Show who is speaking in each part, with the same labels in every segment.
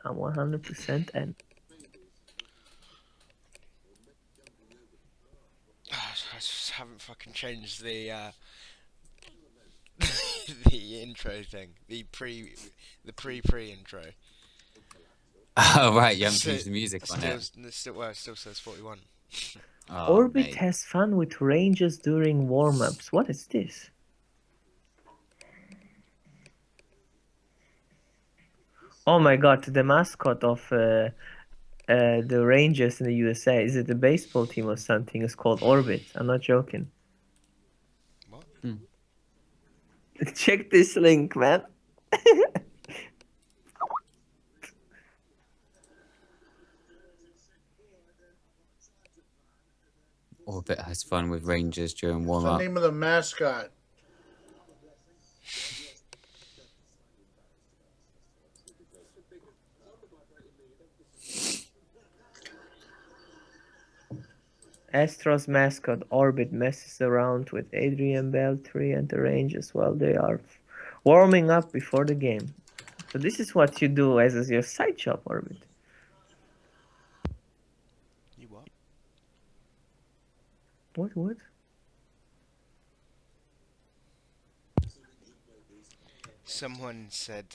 Speaker 1: I'm 100% N.
Speaker 2: I just haven't fucking changed the the intro thing, the pre intro.
Speaker 3: Oh right, you haven't
Speaker 2: So,
Speaker 3: changed the music on it.
Speaker 2: it still says 41.
Speaker 3: Oh
Speaker 1: Orbit
Speaker 3: mate.
Speaker 1: has fun with ranges during warm-ups. What is this? Oh my god, the mascot of the Rangers in the USA, is it a baseball team or something? It's called Orbit. I'm not joking.
Speaker 2: What?
Speaker 1: Check this link, man.
Speaker 3: Orbit has fun with Rangers during
Speaker 4: What's the
Speaker 3: warm-up.
Speaker 4: name of the mascot?
Speaker 1: Astros mascot Orbit messes around with Adrian Beltre and the Rangers while they are warming up before the game. So this is what you do as your side job, Orbit.
Speaker 2: You what?
Speaker 1: What?
Speaker 2: Someone said,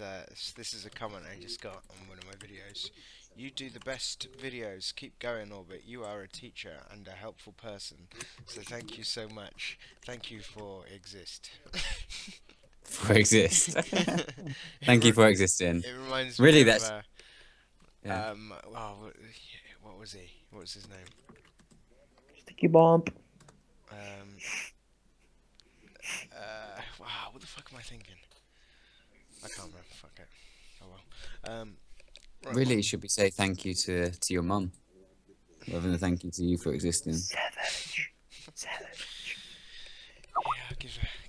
Speaker 2: this is a comment I just got on one of my videos. You do the best videos. Keep going, Orbit. You are a teacher and a helpful person. So thank you so much. Thank you for exist.
Speaker 3: For exist. Thank you for existing.
Speaker 2: It reminds
Speaker 3: Really,
Speaker 2: me of,
Speaker 3: that's yeah.
Speaker 2: what was he? What was his name?
Speaker 1: Sticky bomb.
Speaker 2: Wow, what the fuck am I thinking? I can't remember. Fuck it. Oh well. Right,
Speaker 3: Really, it should be say thank you to your mum, rather than thank you to you for existing.
Speaker 1: Savage.
Speaker 2: Yeah,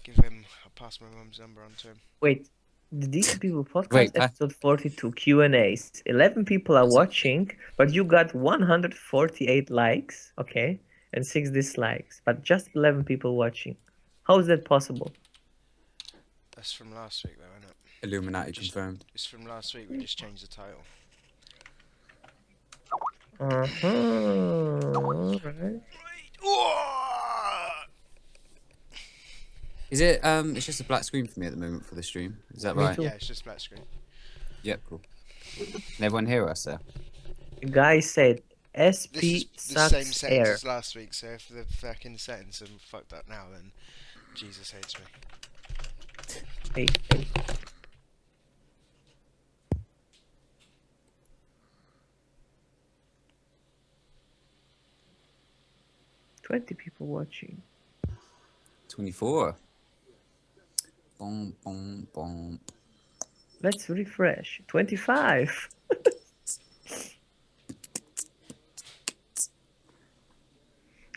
Speaker 2: give him. I'll pass my mum's number on to him.
Speaker 1: Wait, the DC People podcast
Speaker 3: Wait,
Speaker 1: episode 42 Q&As. 11 people are watching, but you got 148 likes, okay, and 6 dislikes, but just 11 people watching. How is that possible?
Speaker 2: That's from last week, though, isn't it?
Speaker 3: Illuminati confirmed.
Speaker 2: It's from last week. We just changed the title.
Speaker 1: Right.
Speaker 3: Is it? It's just a black screen for me at the moment for the stream. Is that
Speaker 1: Me
Speaker 3: right?
Speaker 1: too.
Speaker 2: Yeah, it's just black screen.
Speaker 3: Yep, cool. Can everyone hear us there?
Speaker 1: The guy said, SP
Speaker 2: This is the
Speaker 1: sucks
Speaker 2: same settings
Speaker 1: air.
Speaker 2: as last week, so if the fucking settings are fucked up now, then Jesus hates me.
Speaker 1: Hey. 20 people watching.
Speaker 3: 24. Boom, boom, boom.
Speaker 1: Let's refresh. 25.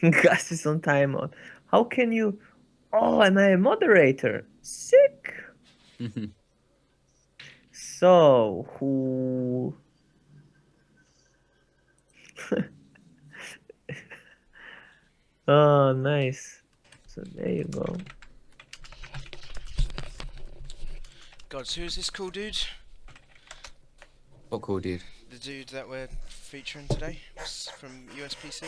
Speaker 1: Gus is on timeout. How can you... Oh, am I a moderator? Sick. So, who... Oh, nice. So there you go.
Speaker 2: God, so who's this cool dude?
Speaker 3: What cool dude?
Speaker 2: The dude that we're featuring today from USPC?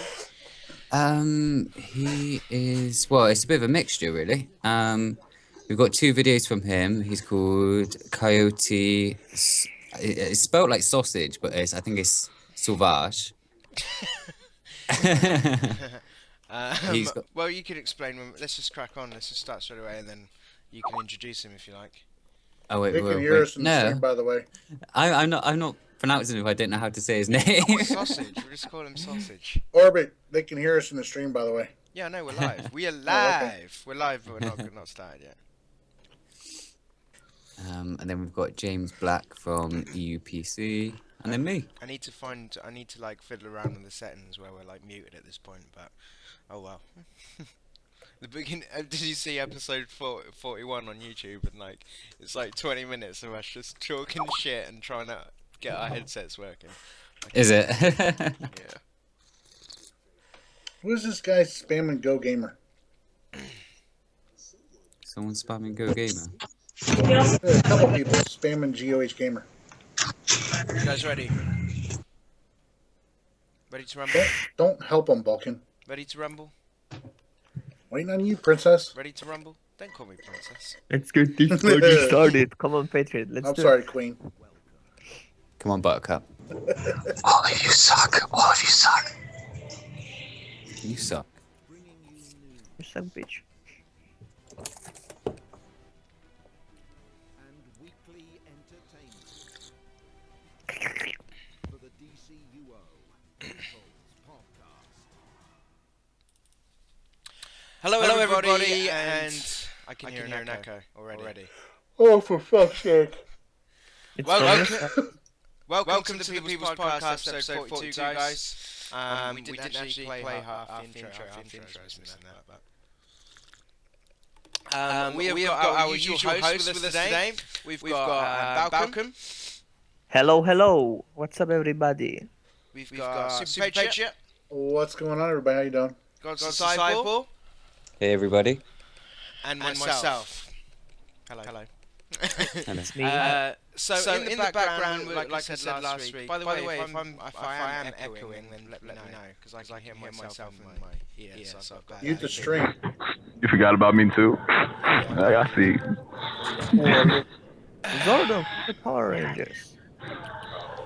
Speaker 3: He is, well, it's a bit of a mixture, really. We've got 2 videos from him. He's called Coyote. It's spelled like sausage, but I think it's Sauvage.
Speaker 2: Well, you could explain. Let's just crack on. Let's just start straight away, and then you can introduce him if you like.
Speaker 3: Oh wait,
Speaker 4: They can hear us in the stream, by the way.
Speaker 3: I'm not pronouncing it if I don't know how to say his name.
Speaker 2: Sausage. We'll just call him Sausage.
Speaker 4: Orbit, they can hear us in the stream, by the way.
Speaker 2: Yeah, no, we're live. We are live. Okay. We're live, but we're not started yet.
Speaker 3: And then we've got James Black from EUPC, and then me.
Speaker 2: I need to like fiddle around with the settings where we're like muted at this point, but oh well. The beginning. Did you see episode 41 on YouTube? And like, it's like 20 minutes of us just talking shit and trying to get our headsets working. Like,
Speaker 3: is it?
Speaker 2: Yeah.
Speaker 4: Who's this guy spamming Go Gamer?
Speaker 3: Someone spamming Go Gamer.
Speaker 4: A couple people spamming GOH Gamer.
Speaker 2: You guys ready? Ready to rumble?
Speaker 4: Don't help him, Vulcan.
Speaker 2: Ready to rumble?
Speaker 4: Waiting on you, princess.
Speaker 2: Ready to rumble? Don't call me princess.
Speaker 1: Let's get this party started. Come on, Patriot. Let's
Speaker 4: I'm
Speaker 1: do
Speaker 4: sorry,
Speaker 1: it.
Speaker 4: Queen.
Speaker 3: Come on, Buttercup. All of you suck. All of you suck. You suck.
Speaker 1: You suck, bitch.
Speaker 5: And weekly entertainment for the DCUO podcast.
Speaker 2: Hello everybody, and I can hear an echo already.
Speaker 4: Oh, for fuck's sake.
Speaker 1: It's
Speaker 2: Welcome to the People's Podcast, episode 42, guys. We didn't actually play half the intro. Half the intro is missing that, we have got our usual host with us today. We've got Balcom.
Speaker 1: Hello. What's up, everybody?
Speaker 2: We've got Super Patriot.
Speaker 4: What's going on, everybody? How you doing?
Speaker 2: Got Disciple.
Speaker 3: Hey, everybody.
Speaker 2: And myself. Hello.
Speaker 1: It's me.
Speaker 2: So in the background, like I said last week. By the way, if I am echoing, then let me know, because I can hear myself in my ear. So
Speaker 4: Mute the stream.
Speaker 6: You forgot about me too. I see.
Speaker 1: Zordon, the Power Rangers.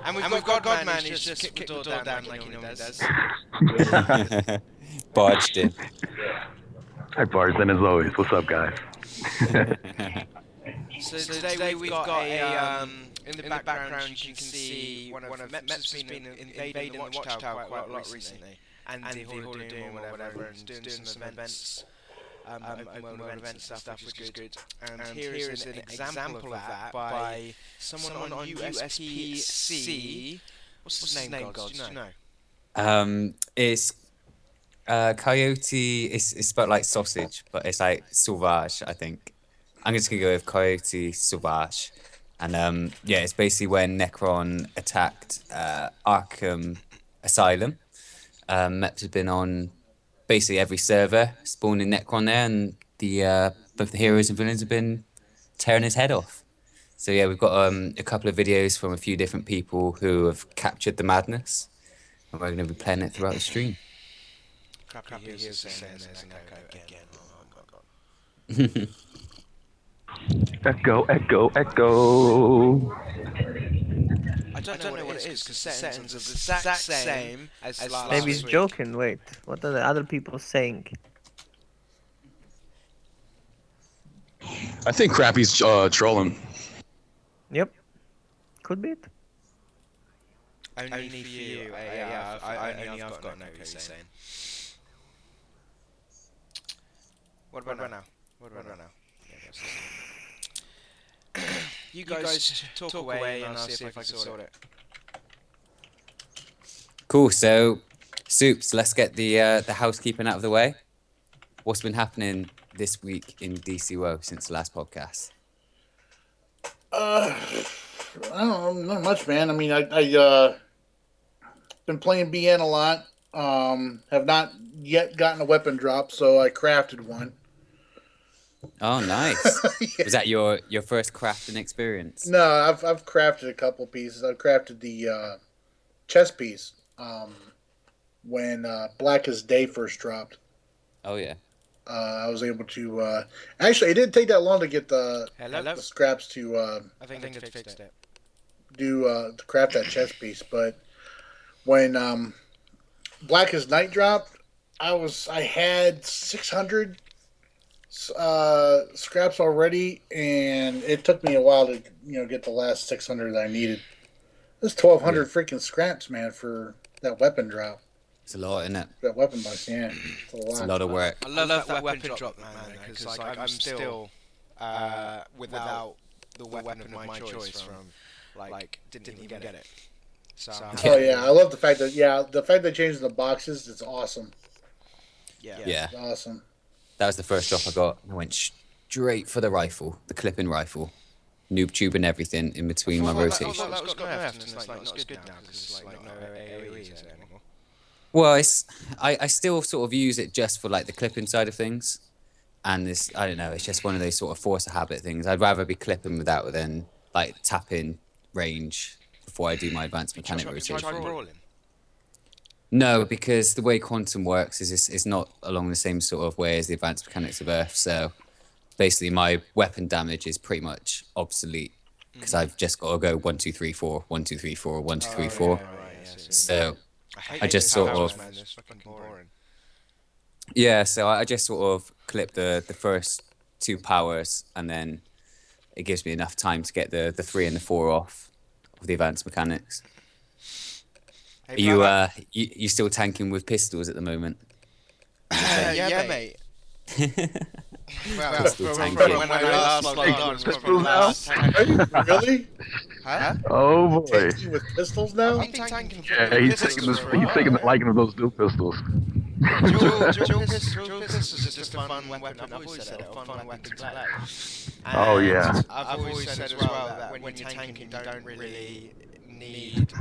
Speaker 2: And we've got Godman, he's just kicked the door down like he normally does.
Speaker 3: Barged in.
Speaker 6: Hi, Barton, as always. What's up, guys?
Speaker 2: So today we've got a in the background you can see one of Meps has been invading the Watchtower quite a lot recently, and the Hall of Doom or whatever, and doing some events, open world events and stuff, which is good. And here is an example of that by someone on USPC. What's his name, God? Do you know?
Speaker 3: It's Coyote. It's spelled like sausage, but it's like sauvage, I think. I'm just gonna go with Coyote Sauvage, and yeah, it's basically when Necron attacked Arkham Asylum. Meps have been on basically every server, spawning Necron there, and the both the heroes and villains have been tearing his head off. So yeah, we've got a couple of videos from a few different people who have captured the madness, and we're going to be playing it throughout the stream.
Speaker 2: Crappy here's saying there's an echo again. Oh my god.
Speaker 6: Echo.
Speaker 2: I don't know what it is, because the settings are the exact same as last
Speaker 1: Maybe he's
Speaker 2: week.
Speaker 1: joking. Wait, what are the other people saying?
Speaker 7: I think Crappy's trolling.
Speaker 1: Yep, could be it.
Speaker 2: Only for you. Yeah, I've got no clue saying. What about now? You guys talk away and I'll see if I can sort it.
Speaker 3: Cool. So, Soups, let's get the housekeeping out of the way. What's been happening this week in DCUO since the last podcast?
Speaker 4: I don't know, not much, man. I mean, I been playing BN a lot. Have not yet gotten a weapon drop, so I crafted one.
Speaker 3: Oh, nice.
Speaker 4: Yeah.
Speaker 3: Was that your first crafting experience?
Speaker 4: No, I've crafted a couple pieces. I've crafted the chest piece when Black as Day first dropped.
Speaker 3: Oh, yeah.
Speaker 4: I was able to actually, it didn't take that long to get the scraps to
Speaker 2: I think it's fixed it.
Speaker 4: to craft that chest piece. But when Black as Night dropped, I had 600 scraps already, and it took me a while to get the last 600 that I needed. There's 1,200 freaking scraps, man, for that weapon drop.
Speaker 3: It's a lot, isn't it?
Speaker 4: That weapon box, yeah.
Speaker 3: It's a lot of work.
Speaker 2: I love that weapon drop, man, because like, I'm still without the weapon of my choice from like didn't even get it. So
Speaker 4: oh yeah, I love the fact that they changed the boxes. It's awesome.
Speaker 3: Yeah.
Speaker 4: It's awesome.
Speaker 3: That was the first drop I got. I went straight for the rifle, the clipping rifle. Noob tube and everything in between my rotations.
Speaker 2: That was got nerfed, and it's like not as good now because it's like no AoE is it anymore.
Speaker 3: Well, I still sort of use it just for like the clipping side of things, and I don't know, it's just one of those sort of force of habit things. I'd rather be clipping without than like tapping range before I do my advanced
Speaker 2: You
Speaker 3: mechanic
Speaker 2: try
Speaker 3: rotation.
Speaker 2: brawling.
Speaker 3: No, because the way quantum works is not along the same sort of way as the advanced mechanics of Earth. So basically, my weapon damage is pretty much obsolete because I've just got to go 1, 2, 3, 4, 1, 2, 3, 4, 1, 2, 3, 4.
Speaker 2: Right, yeah, I see.
Speaker 3: So
Speaker 2: I hate
Speaker 3: I just sort
Speaker 2: powers,
Speaker 3: of
Speaker 2: man. It's fucking boring.
Speaker 3: yeah. So I just sort of clip the first 2 powers, and then it gives me enough time to get the 3 and the 4 off of the advanced mechanics.
Speaker 2: Hey,
Speaker 3: Are you
Speaker 2: brother.
Speaker 3: you still tanking with pistols at the moment?
Speaker 2: Yeah, mate. Well,
Speaker 3: Pistol
Speaker 2: from
Speaker 3: tanking.
Speaker 2: when I last logged on, was probably the
Speaker 6: Now?
Speaker 2: last tank.
Speaker 4: Really?
Speaker 2: Huh?
Speaker 6: Oh boy.
Speaker 4: Tanking with pistols
Speaker 2: I've
Speaker 4: now?
Speaker 2: been tanking
Speaker 6: Yeah, he's taking the liking of those dual pistols.
Speaker 2: Dual pistols is just a fun weapon. I've always said it, a fun weapon to play.
Speaker 6: Oh, yeah.
Speaker 2: And I've always said as well that when you're tanking, you don't really need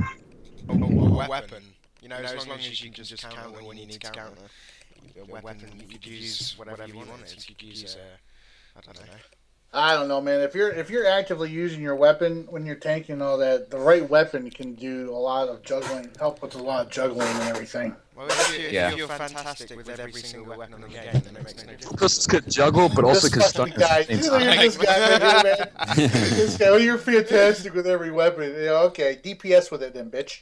Speaker 2: a weapon. You know, as long as you can just counter when you need to counter. A weapon, you could use whatever you wanted. You could use I don't know.
Speaker 4: I don't know, man. If you're actively using your weapon when you're tanking and all that, the right weapon can do a lot of juggling, help with a lot of juggling and everything.
Speaker 2: Well, if
Speaker 3: Yeah.
Speaker 2: you're fantastic with every single weapon in the game, then it makes no difference.
Speaker 7: Pistols could juggle, but also
Speaker 4: This
Speaker 7: could stun
Speaker 4: fucking
Speaker 7: you
Speaker 4: guy,
Speaker 7: at the
Speaker 4: look
Speaker 7: same
Speaker 4: at
Speaker 7: time.
Speaker 4: this guy right here, man. This guy, oh, you're fantastic with every weapon. Yeah, okay, DPS with it then, bitch.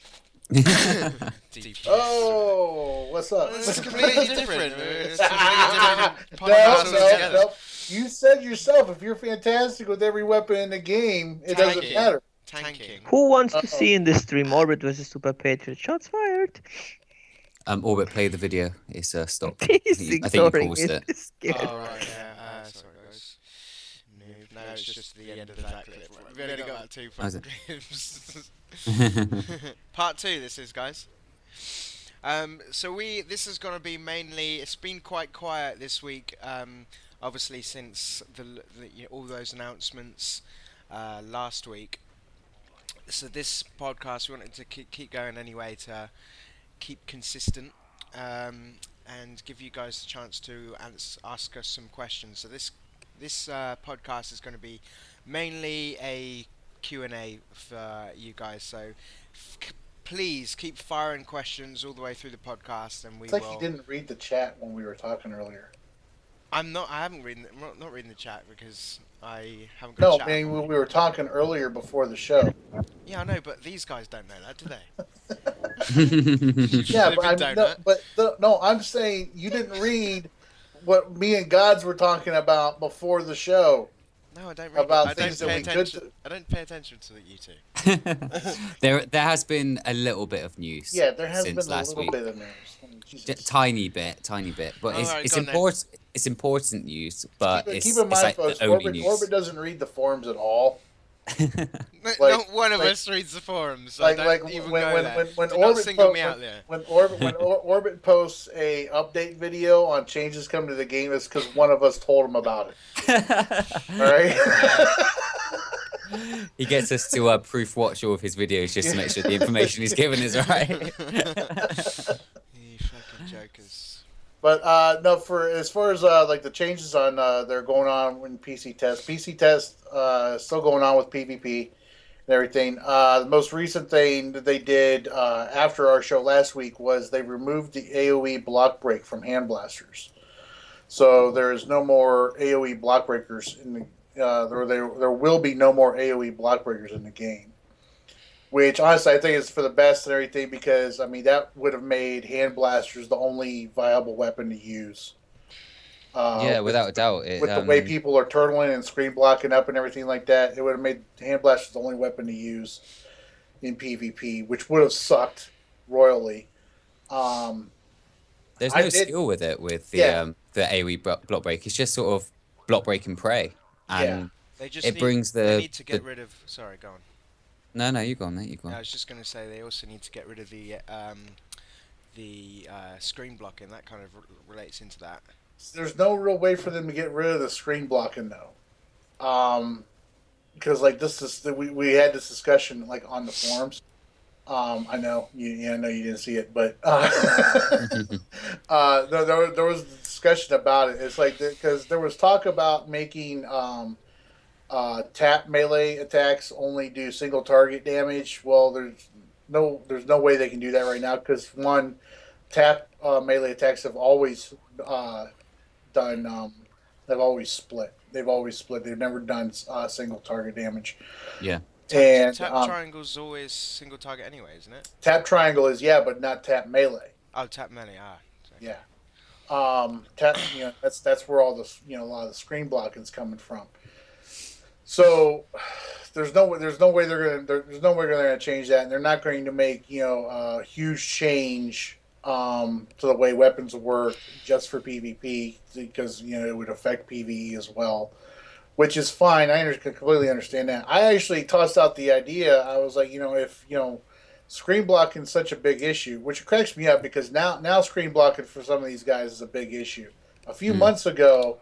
Speaker 4: Oh, what's up?
Speaker 2: It's completely different. It's
Speaker 4: no,
Speaker 2: completely different podcasts altogether.
Speaker 4: no. You said yourself, if you're fantastic with every weapon in the game, it doesn't
Speaker 2: Tanking.
Speaker 4: matter.
Speaker 2: Tanking.
Speaker 1: Who wants to
Speaker 4: Uh-oh.
Speaker 1: see in the stream Orbit versus Super Patriot? Shots fired.
Speaker 3: Orbit, play the video. It's stopped.
Speaker 1: He's
Speaker 3: I think you
Speaker 1: ignoring
Speaker 3: paused
Speaker 1: it.
Speaker 3: it.
Speaker 1: He's scared.
Speaker 2: Oh, right, yeah. Sorry, guys. No, it's just the end of that clip. We've only got about 2
Speaker 3: Oh, is
Speaker 2: fucking
Speaker 3: it?
Speaker 2: clips. Part 2, this is, guys. So this is going to be mainly, it's been quite quiet this week, obviously since all those announcements last week. So this podcast we wanted to keep going anyway to keep consistent and give you guys the chance to ask us some questions. So this podcast is going to be mainly a Q&A for you guys. So please keep firing questions all the way through the podcast, and we
Speaker 4: It's like
Speaker 2: will.
Speaker 4: he didn't read the chat when we were talking earlier.
Speaker 2: I haven't read. I'm not reading the chat because I haven't got
Speaker 4: No,
Speaker 2: chat.
Speaker 4: man, we were talking earlier before the show.
Speaker 2: Yeah, I know, but these guys don't know that, do they?
Speaker 4: Yeah,
Speaker 2: Flipping
Speaker 4: but I'm saying you didn't read what me and Gods were talking about before the show.
Speaker 2: No, I don't read.
Speaker 4: About
Speaker 2: I
Speaker 4: things
Speaker 2: don't
Speaker 4: that
Speaker 2: pay
Speaker 4: we could
Speaker 2: attention.
Speaker 4: do.
Speaker 2: I don't pay attention to you two.
Speaker 3: there has been a little bit of news.
Speaker 4: Yeah, there has
Speaker 3: since
Speaker 4: been a
Speaker 3: last
Speaker 4: little
Speaker 3: week.
Speaker 4: bit of news. Jesus.
Speaker 3: Tiny bit, but
Speaker 2: Alright,
Speaker 3: it's
Speaker 2: go on then.
Speaker 3: important. It's important news, but
Speaker 4: Keep
Speaker 3: it's
Speaker 4: in mind,
Speaker 3: like
Speaker 4: folks,
Speaker 3: the only
Speaker 4: Orbit doesn't read the forums at all.
Speaker 2: Not one of us reads the forums. I don't even go there.
Speaker 4: When
Speaker 2: Do not
Speaker 4: Orbit
Speaker 2: single me out there.
Speaker 4: when Orbit posts a update video on changes coming to the game, it's because one of us told him about it. All right.
Speaker 3: He gets us to proof watch all of his videos just to make sure the information he's given is right.
Speaker 2: You fucking jokers.
Speaker 4: But no, for as far as like the changes on they're going on in PC test. PC test still going on with PvP and everything. The most recent thing that they did after our show last week was they removed the AOE block break from hand blasters. So there is no more AOE block breakers in the there will be no more AOE block breakers in the game. Which honestly I think is for the best and everything, because I mean that would have made hand blasters the only viable weapon to use.
Speaker 3: Yeah, without a doubt.
Speaker 4: With the way people are turtling and screen blocking up and everything like that, it would have made hand blasters the only weapon to use in PvP, which would have sucked royally.
Speaker 3: There's no skill with it with the AoE block break. It's just sort of block break and pray, and
Speaker 2: They just
Speaker 3: they
Speaker 2: need to get rid of. Sorry, go on.
Speaker 3: No, you go on, mate. You go on.
Speaker 2: I was just going to say they also need to get rid of the screen blocking. That kind of relates into that.
Speaker 4: There's no real way for them to get rid of the screen blocking though, because like this is we had this discussion like on the forums. I know I know you didn't see it, but there was a discussion about it. It's like because there was talk about making Tap melee attacks only do single target damage. Well, there's no way they can do that right now because one, tap melee attacks have always uh, done. They've always split. They've always split. They've never done single target damage.
Speaker 3: Yeah.
Speaker 4: And
Speaker 2: Tap triangle's always single target anyway, isn't it?
Speaker 4: tap triangle is but not tap melee.
Speaker 2: Oh, tap melee. Okay.
Speaker 4: Yeah. Tap. That's where all this a lot of the screen blocking's coming from. So there's no way there's no way they're gonna change that, and they're not going to make a huge change to the way weapons work just for PvP because it would affect PvE as well, which is fine. Completely understand that. I actually tossed out the idea. I was like, if screen blocking is such a big issue, which cracks me up because now screen blocking for some of these guys is a big issue. A few months ago,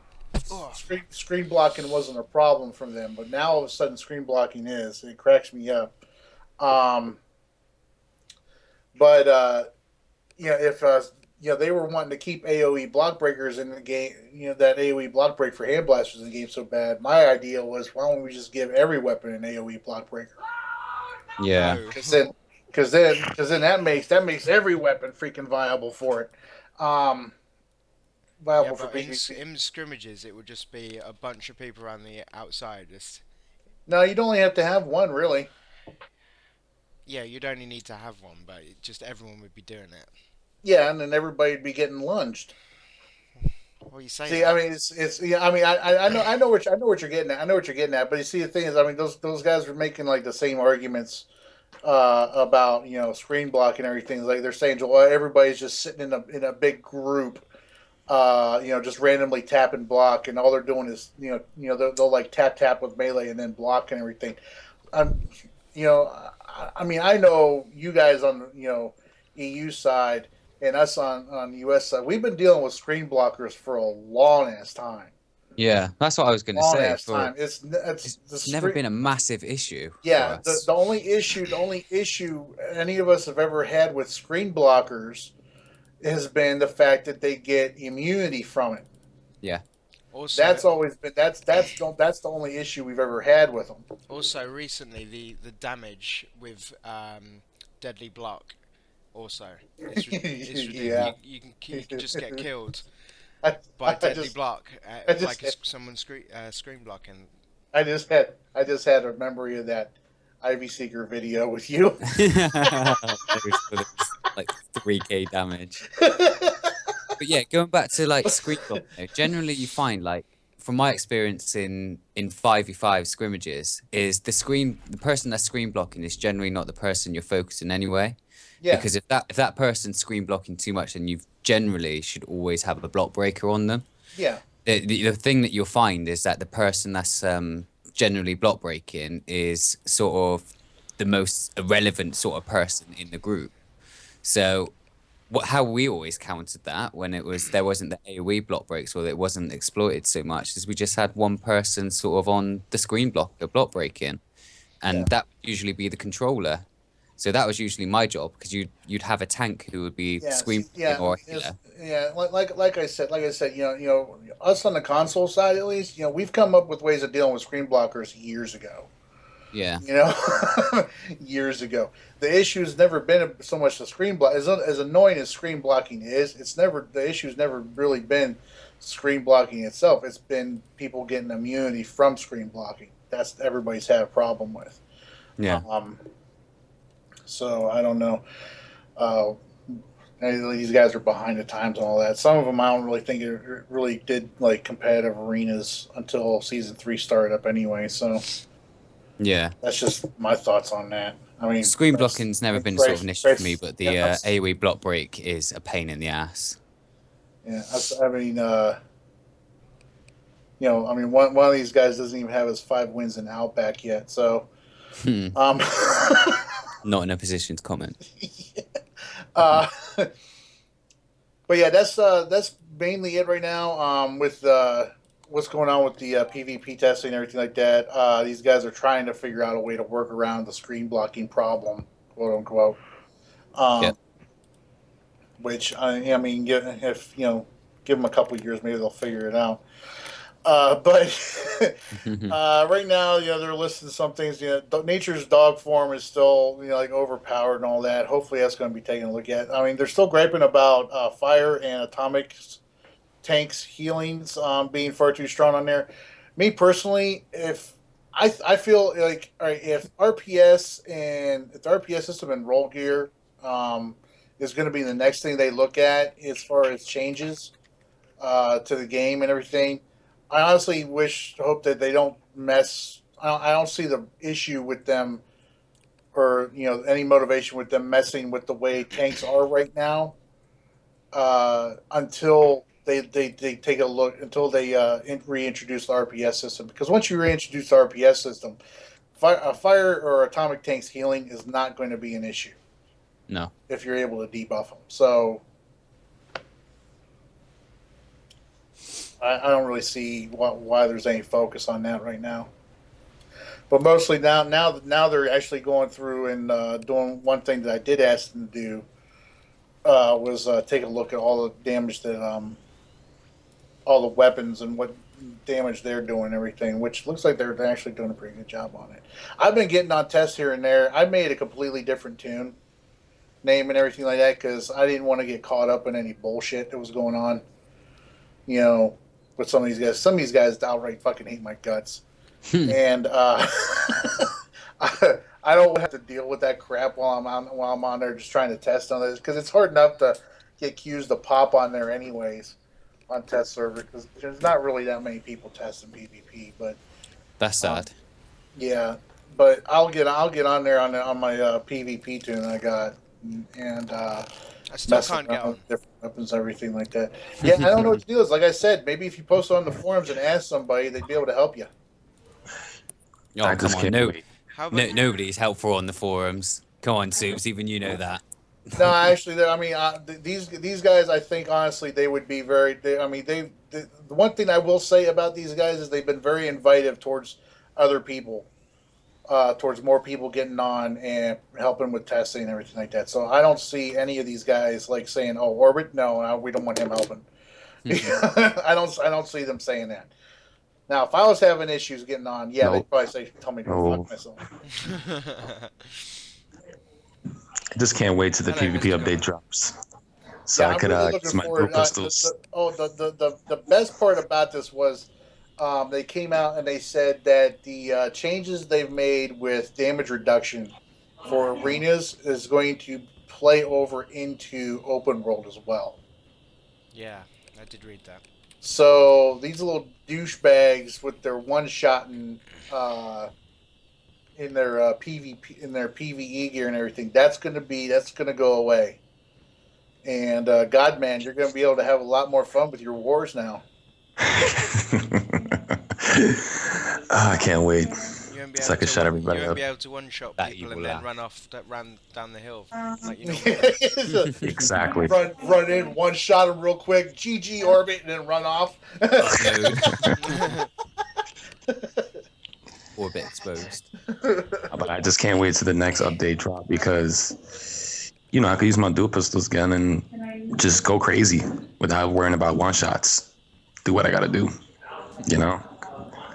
Speaker 4: screen blocking wasn't a problem for them, but now all of a sudden screen blocking is. It cracks me up. Um, but if they were wanting to keep AOE block breakers in the game, that AOE block break for hand blasters in the game so bad, my idea was why don't we just give every weapon an AOE block breaker?
Speaker 3: Yeah.
Speaker 4: Because then that makes every weapon freaking viable for it. Viable for
Speaker 2: but
Speaker 4: PvP.
Speaker 2: in scrimmages, it would just be a bunch of people around the outside.
Speaker 4: No, you'd only have to have one, really.
Speaker 2: Yeah, you'd only need to have one, but just everyone would be doing it.
Speaker 4: Yeah, and then everybody'd be getting lunged.
Speaker 2: Well, you say
Speaker 4: See,
Speaker 2: that.
Speaker 4: I mean, it's yeah. I mean, I know what you're getting at. I know what you're getting at. But you see, the thing is, I mean, those guys are making like the same arguments about screen blocking and everything. Like they're saying, well, everybody's just sitting in a big group, just randomly tap and block, and all they're doing is they'll like tap with melee and then block and everything. I'm, I mean, I know you guys on EU side and us on US side. We've been dealing with screen blockers for a long ass time.
Speaker 3: Yeah. That's what I was going to
Speaker 4: Long
Speaker 3: say.
Speaker 4: ass time. It's
Speaker 3: It's never been a massive issue for
Speaker 4: yeah.
Speaker 3: us.
Speaker 4: The only issue any of us have ever had with screen blockers has been the fact that they get immunity from it.
Speaker 3: Yeah.
Speaker 2: Also,
Speaker 4: That's always been that's the only issue we've ever had with them.
Speaker 2: Also, recently the damage with deadly block also it's ridiculous.
Speaker 4: Yeah.
Speaker 2: You can just get killed
Speaker 4: I,
Speaker 2: by
Speaker 4: I
Speaker 2: deadly
Speaker 4: just
Speaker 2: block,
Speaker 4: I just
Speaker 2: like someone screen blocking.
Speaker 4: I just had a memory of that Ivy Seeker video with you.
Speaker 3: Those like 3k damage. But yeah, going back to like screen blocking, generally you find like from my experience in 5v5 scrimmages is the person that's screen blocking is generally not the person you're focusing anyway.
Speaker 4: Yeah.
Speaker 3: Because if that person's screen blocking too much, then you generally should always have a block breaker on them.
Speaker 4: Yeah.
Speaker 3: The thing that you'll find is that the person that's generally block breaking is sort of the most irrelevant sort of person in the group. So how we always countered that when there wasn't the AoE block breaks or it wasn't exploited so much is we just had one person sort of on the screen block breaking, and that would usually be the controller. So that was usually my job because you'd have a tank who would be screen blocking or a healer.
Speaker 4: Like I said, us on the console side at least, we've come up with ways of dealing with screen blockers years ago.
Speaker 3: Yeah.
Speaker 4: Years ago. The issue's never been so much the screen block. As annoying as screen blocking is, the issue's never really been screen blocking itself. It's been people getting immunity from screen blocking. That's everybody's had a problem with.
Speaker 3: Yeah.
Speaker 4: So I don't know. These guys are behind the times and all that. Some of them I don't really think it really did like competitive arenas until season 3 started up anyway. So
Speaker 3: yeah,
Speaker 4: that's just my thoughts on that. I mean,
Speaker 3: screen blocking's never been sort of an issue for me, but the AoE block break is a pain in the ass.
Speaker 4: Yeah, I mean, one of these guys doesn't even have his 5 wins in Outback yet, so.
Speaker 3: Not in a position to comment.
Speaker 4: But yeah, that's mainly it right now. With what's going on with the PvP testing and everything like that, these guys are trying to figure out a way to work around the screen blocking problem, quote unquote. Which I mean, if give them a couple of years, maybe they'll figure it out. But right now, they're listing some things. Nature's dog form is still, like overpowered and all that. Hopefully, that's going to be taken a look at. I mean, they're still griping about fire and atomic tanks healings being far too strong on there. Me personally, if I feel like, all right, if the RPS system and roll gear is going to be the next thing they look at as far as changes to the game and everything. I honestly hope that they don't mess. I don't see the issue with them, or any motivation with them messing with the way tanks are right now, until they take a look, until they reintroduce the RPS system. Because once you reintroduce the RPS system, fire or atomic tanks healing is not going to be an issue
Speaker 3: No.
Speaker 4: if you're able to debuff them. So I don't really see why there's any focus on that right now. But mostly now they're actually going through and doing one thing that I did ask them to do, was take a look at all the damage that all the weapons and what damage they're doing and everything, which looks like they're actually doing a pretty good job on it. I've been getting on tests here and there. I made a completely different tune name and everything like that because I didn't want to get caught up in any bullshit that was going on. With some of these guys. Some of these guys outright fucking hate my guts. And I don't have to deal with that crap while I'm on there just trying to test on this, because it's hard enough to get queues to pop on there anyways on test server, because there's not really that many people testing PvP. But
Speaker 3: That's sad.
Speaker 4: yeah, but I'll get on there on my PvP tune I got, and
Speaker 2: I still
Speaker 4: messing
Speaker 2: can't get
Speaker 4: around
Speaker 2: on.
Speaker 4: with different weapons, everything like that. Yeah, I don't know what to do. Is like I said, maybe if you post on the forums and ask somebody, they'd be able to help you.
Speaker 3: Oh,
Speaker 7: I
Speaker 3: come
Speaker 7: just
Speaker 3: on.
Speaker 7: can't
Speaker 3: No,
Speaker 7: wait.
Speaker 2: How
Speaker 3: no,
Speaker 2: about
Speaker 3: nobody's helpful on the forums. Come on, Soups. Even you know that.
Speaker 4: No, actually, I mean, these guys, I think honestly, they would be very. I mean, the one thing I will say about these guys is they've been very invitive towards other people, towards more people getting on and helping with testing and everything like that. So I don't see any of these guys like saying, "Oh, Orbit, no, we don't want him helping." I don't see them saying that. Now, if I was having issues getting on, yeah, they'd
Speaker 7: Nope.
Speaker 4: probably say, "Tell me to go
Speaker 7: No.
Speaker 4: fuck myself."
Speaker 7: I just can't wait till the
Speaker 2: Hello,
Speaker 7: PvP
Speaker 2: Mr.
Speaker 7: update
Speaker 2: Governor.
Speaker 7: drops, so
Speaker 4: Yeah,
Speaker 7: I
Speaker 4: I'm
Speaker 7: could
Speaker 4: really
Speaker 7: use
Speaker 4: looking
Speaker 7: my dual
Speaker 4: forward.
Speaker 7: pistols.
Speaker 4: The best part about this was they came out and they said that the changes they've made with damage reduction for arenas is going to play over into open world as well.
Speaker 2: Yeah, I did read that.
Speaker 4: So these little douchebags with their one shot in their PvP, in their PVE gear and everything, that's gonna go away. And God, man, you're going to be able to have a lot more fun with your wars now.
Speaker 7: I can't wait.
Speaker 2: You won't be
Speaker 7: So I
Speaker 2: able
Speaker 7: can
Speaker 2: to
Speaker 7: shut
Speaker 2: one,
Speaker 7: everybody
Speaker 2: you won't
Speaker 7: up.
Speaker 2: be able to one shot
Speaker 3: That
Speaker 2: people
Speaker 3: evil
Speaker 2: and then
Speaker 3: laugh.
Speaker 2: run down the hill like you normally do.
Speaker 7: Exactly.
Speaker 4: Run in, one shot him real quick, GG orbit, and then run off.
Speaker 3: Upload. Orbit exposed.
Speaker 7: But I just can't wait to the next update drop because, I could use my dual pistols again and just go crazy without worrying about one shots. Do what I gotta do, you know?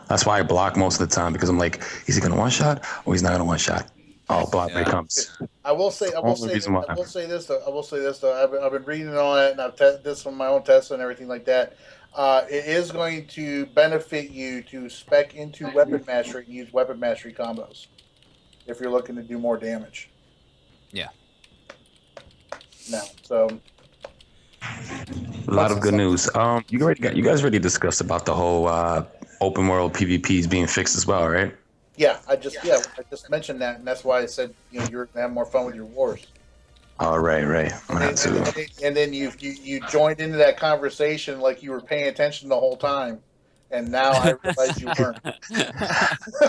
Speaker 7: That's why I block most of the time, because I'm like, is he gonna one shot or he's not gonna one shot? Oh, block, here it
Speaker 3: Yeah.
Speaker 7: comes.
Speaker 4: I will say,
Speaker 7: Only reason why.
Speaker 4: I will say this though. I've been reading on it, and I've tested this on my own tests and everything like that. It is going to benefit you to spec into weapon mastery and use weapon mastery combos if you're looking to do more damage.
Speaker 3: Yeah.
Speaker 4: Now, so
Speaker 7: A lot of good news. You guys already discussed about the whole open world PvPs being fixed as well, right?
Speaker 4: yeah, I just mentioned that, and that's why I said you're gonna have more fun with your wars.
Speaker 7: Oh, right. I'm gonna have to.
Speaker 4: And then you joined into that conversation like you were paying attention the whole time, and now I realize you weren't.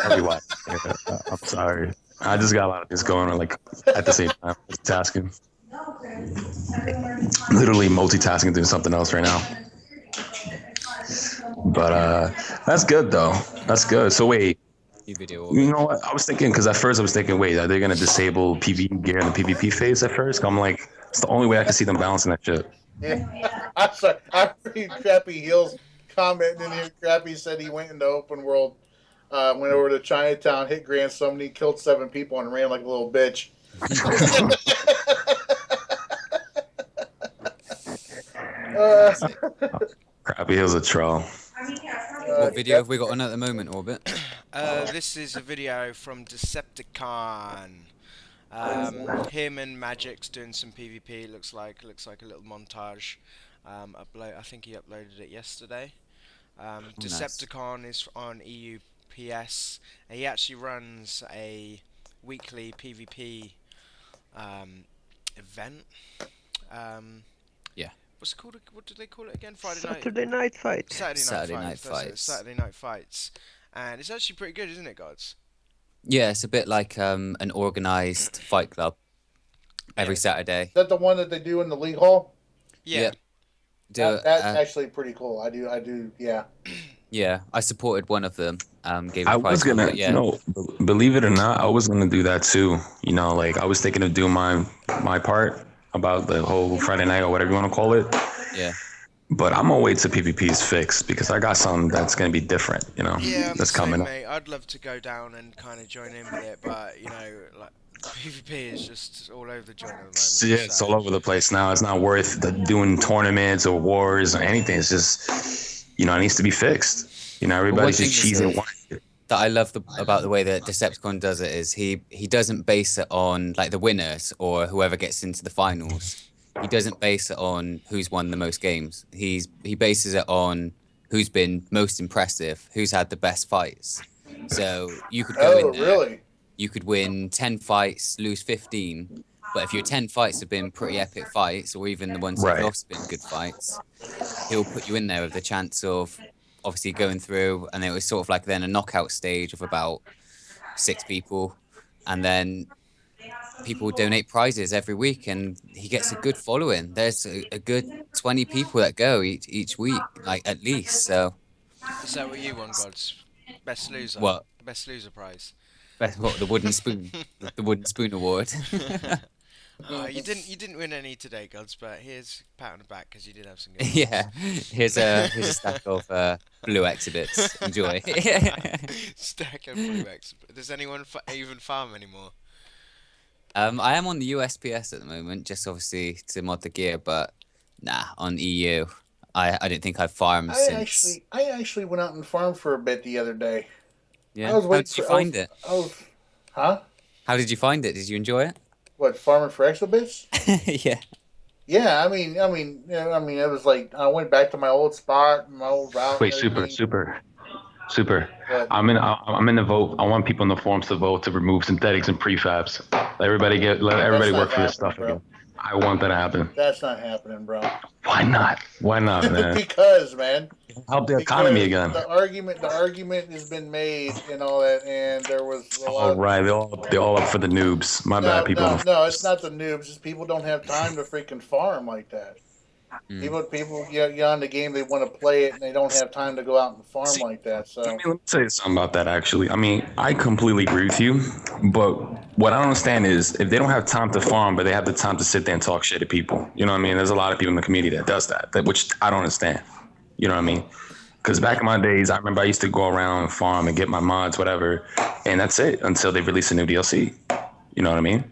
Speaker 7: Everyone. I'm sorry. I just got a lot of things going on, like at the same time, tasking. Literally multitasking, doing something else right now. But that's good though. That's good. So wait,
Speaker 3: New video.
Speaker 7: you know what? I was thinking, because at first I was thinking, wait, are they gonna disable PvE gear in the PvP phase at first? I'm like, it's the only way I can see them balancing that shit.
Speaker 4: Yeah. I'm sorry. I'm pretty crappy heels commenting in here. Crappy said he went into open world, went over to Chinatown, hit Grand Summit, killed 7 people, and ran like a little bitch. uh,
Speaker 3: Sick.
Speaker 7: Crappy Hill's a troll.
Speaker 3: What video
Speaker 4: yep.
Speaker 3: have we got on at the moment, Orbit?
Speaker 2: This is a video from Decepticon. Him and Magic's doing some PvP. Looks like a little montage. I think he uploaded it yesterday.
Speaker 3: Nice.
Speaker 2: Decepticon is on EUPS. And he actually runs a weekly PvP event.
Speaker 3: Yeah.
Speaker 2: What's it called? What do they call it again? Friday night.
Speaker 1: Saturday night fight.
Speaker 2: Saturday night
Speaker 3: Saturday
Speaker 2: fights.
Speaker 3: Night
Speaker 2: That's it,
Speaker 3: Fights.
Speaker 2: Saturday night fights. And it's actually pretty good, isn't it, guys?
Speaker 3: Yeah, it's a bit like an organized fight club every
Speaker 2: Yeah.
Speaker 3: Saturday.
Speaker 4: Is that the one that they do in the league hall?
Speaker 2: Yeah.
Speaker 3: Yep. Do
Speaker 4: That's actually pretty cool. I do. Yeah.
Speaker 3: yeah, I supported one of them. Gave
Speaker 7: I
Speaker 3: a
Speaker 7: was
Speaker 3: prize money,
Speaker 7: gonna,
Speaker 3: but yeah,
Speaker 7: no, believe it or not, I was gonna do that too. You know, like I was thinking of doing my part about the whole Friday night or whatever you want to call it.
Speaker 3: yeah.
Speaker 7: But I'm gonna wait till PvP is fixed because I got something that's gonna be different. You know,
Speaker 2: Yeah, I'm the
Speaker 7: that's
Speaker 2: same,
Speaker 7: coming up.
Speaker 2: mate. I'd love to go down and kind of join in with it, but you know, like PvP is just all over the joint at the moment.
Speaker 7: So, yeah, it's all
Speaker 2: so-
Speaker 7: over the place now. It's not worth doing tournaments or wars or anything. It's just, you know, it needs to be fixed. You know, everybody's
Speaker 3: thing
Speaker 7: just
Speaker 3: is,
Speaker 7: cheesing one.
Speaker 3: that I love about the way that Decepticon does it is he doesn't base it on like the winners or whoever gets into the finals. He doesn't base it on who's won the most games. He bases it on who's been most impressive, who's had the best fights. So you could go
Speaker 4: Oh,
Speaker 3: in there,
Speaker 4: really?
Speaker 3: you could win 10 fights, lose 15, but if your 10 fights have been pretty epic fights, or even the ones you've
Speaker 7: Right.
Speaker 3: lost have been good fights, he'll put you in there with the chance of obviously going through, and it was sort of like then a knockout stage of about 6 people, and then people donate prizes every week, and he gets a good following. There's a good 20 people that go each week, like at least. So
Speaker 2: Is that what you won, Gods? Best loser.
Speaker 3: what?
Speaker 2: Best loser prize.
Speaker 3: What, the wooden spoon, the wooden spoon award.
Speaker 2: Oh, you didn't win any today, Gods, but here's a pat on the back because you did have some good ones.
Speaker 3: Yeah, here's a stack of blue exhibits. Enjoy.
Speaker 2: Stack of blue X. Does anyone even farm anymore?
Speaker 3: I am on the USPS at the moment, just obviously to mod the gear, but nah, on EU. I don't think I've farmed since.
Speaker 4: I actually went out and farmed for a bit the other day.
Speaker 3: Yeah.
Speaker 4: I was
Speaker 3: How
Speaker 4: waiting
Speaker 3: did you
Speaker 4: for.
Speaker 3: find it?
Speaker 4: Huh?
Speaker 3: How did you find it? Did you enjoy it?
Speaker 4: What, farming for exhibits?
Speaker 3: Yeah.
Speaker 4: Yeah, it was like I went back to my old spot, my old route.
Speaker 7: Wait,
Speaker 4: and
Speaker 7: super.
Speaker 4: What?
Speaker 7: I'm in the vote. I want people in the forums to vote to remove synthetics and prefabs. Let everybody
Speaker 4: That's not
Speaker 7: work for their
Speaker 4: happening,
Speaker 7: stuff
Speaker 4: bro.
Speaker 7: again. I want that to happen.
Speaker 4: That's not happening, bro.
Speaker 7: Why not? Why not, man?
Speaker 4: Because, man,
Speaker 7: Help the economy
Speaker 4: because
Speaker 7: again.
Speaker 4: the argument has been made and all that, and there was a lot
Speaker 7: All
Speaker 4: of
Speaker 7: right, they're all up for the noobs. My bad, people.
Speaker 4: no, it's not the noobs. It's people don't have time to freaking farm like that. People get on the game, they want to play it, and they don't have time to go out and farm like that. So
Speaker 7: Let me say something about that, actually. I mean, I completely agree with you, but what I don't understand is if they don't have time to farm, but they have the time to sit there and talk shit to people. You know what I mean? There's a lot of people in the community that does that which I don't understand. You know what I mean? Because back in my days, I remember I used to go around and farm and get my mods, whatever, and that's it until they release a new DLC. You know what I mean?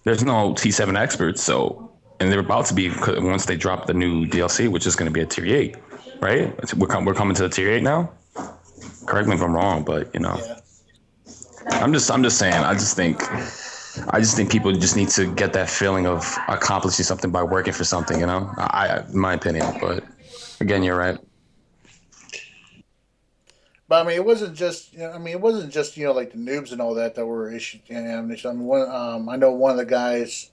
Speaker 7: There's no T7 experts, so, and they're about to be once they drop the new DLC, which is going to be a tier 8, right? We're coming to the tier 8 now. Correct me if I'm wrong, but you know,
Speaker 4: yeah.
Speaker 7: I'm just saying. I just think people just need to get that feeling of accomplishing something by working for something. You know, in my opinion. But again, you're right.
Speaker 4: But I mean, it wasn't just like the noobs and all that were issued. I know one of the guys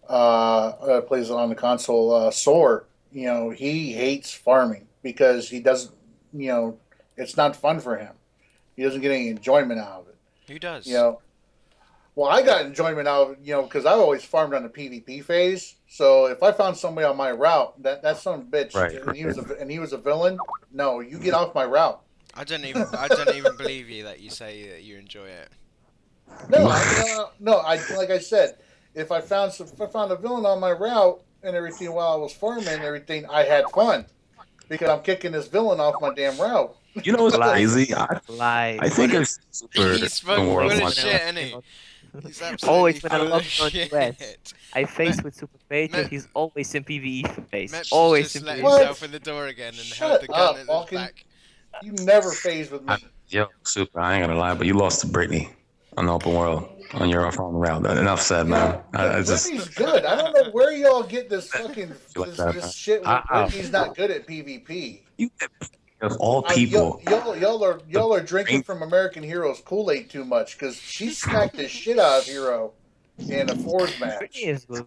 Speaker 4: that plays on the console, Soar. You know, he hates farming because he doesn't. You know, it's not fun for him. He doesn't get any enjoyment out of it.
Speaker 2: Who does?
Speaker 4: You know, well, I got enjoyment out of it. You know, because I always farmed on the PvP phase. So if I found somebody on my route, that son of a bitch,
Speaker 7: Right,
Speaker 4: and he was a villain. No, you get off my route.
Speaker 2: I don't even believe you that you say that you enjoy it.
Speaker 4: No, like I said, if I found a villain on my route and everything while I was farming and everything, I had fun. because I'm kicking this villain off my damn route.
Speaker 7: You know what's
Speaker 1: Lies.
Speaker 7: crazy? I
Speaker 1: Lies.
Speaker 7: think I've seen Super
Speaker 2: He's
Speaker 7: in
Speaker 2: fucking
Speaker 7: World
Speaker 2: full
Speaker 1: Always
Speaker 2: of
Speaker 7: one
Speaker 1: when I
Speaker 2: shit,
Speaker 1: lost
Speaker 7: time.
Speaker 2: isn't he?
Speaker 1: him
Speaker 2: He's absolutely
Speaker 1: always when I
Speaker 2: full of
Speaker 1: logged on US,
Speaker 2: shit.
Speaker 1: I
Speaker 2: Me-
Speaker 1: faced with Super Patriot.
Speaker 2: Me-
Speaker 1: He's always in PvE phase.
Speaker 2: Meps has
Speaker 1: Always
Speaker 2: just
Speaker 1: in
Speaker 2: let
Speaker 1: PvE.
Speaker 2: himself
Speaker 4: What?
Speaker 2: in the door again and held
Speaker 4: Shut
Speaker 2: the gun
Speaker 4: up,
Speaker 2: at his
Speaker 4: Falcon.
Speaker 2: back.
Speaker 4: You never phase with
Speaker 7: I,
Speaker 4: me.
Speaker 7: yo, Super, I ain't gonna lie, but you lost to Brittany on the open world on your off-round round. Enough said, man. I just
Speaker 4: Brittany's good. I don't know where y'all get this fucking
Speaker 7: feel like that,
Speaker 4: this
Speaker 7: man.
Speaker 4: shit where Brittany's not good at PvP.
Speaker 7: You of all people,
Speaker 4: Y'all are drinking
Speaker 7: the
Speaker 4: from American Hero's Kool-Aid too much because she smacked the shit out of Hero in a fours
Speaker 1: Brittany
Speaker 4: match.
Speaker 1: is good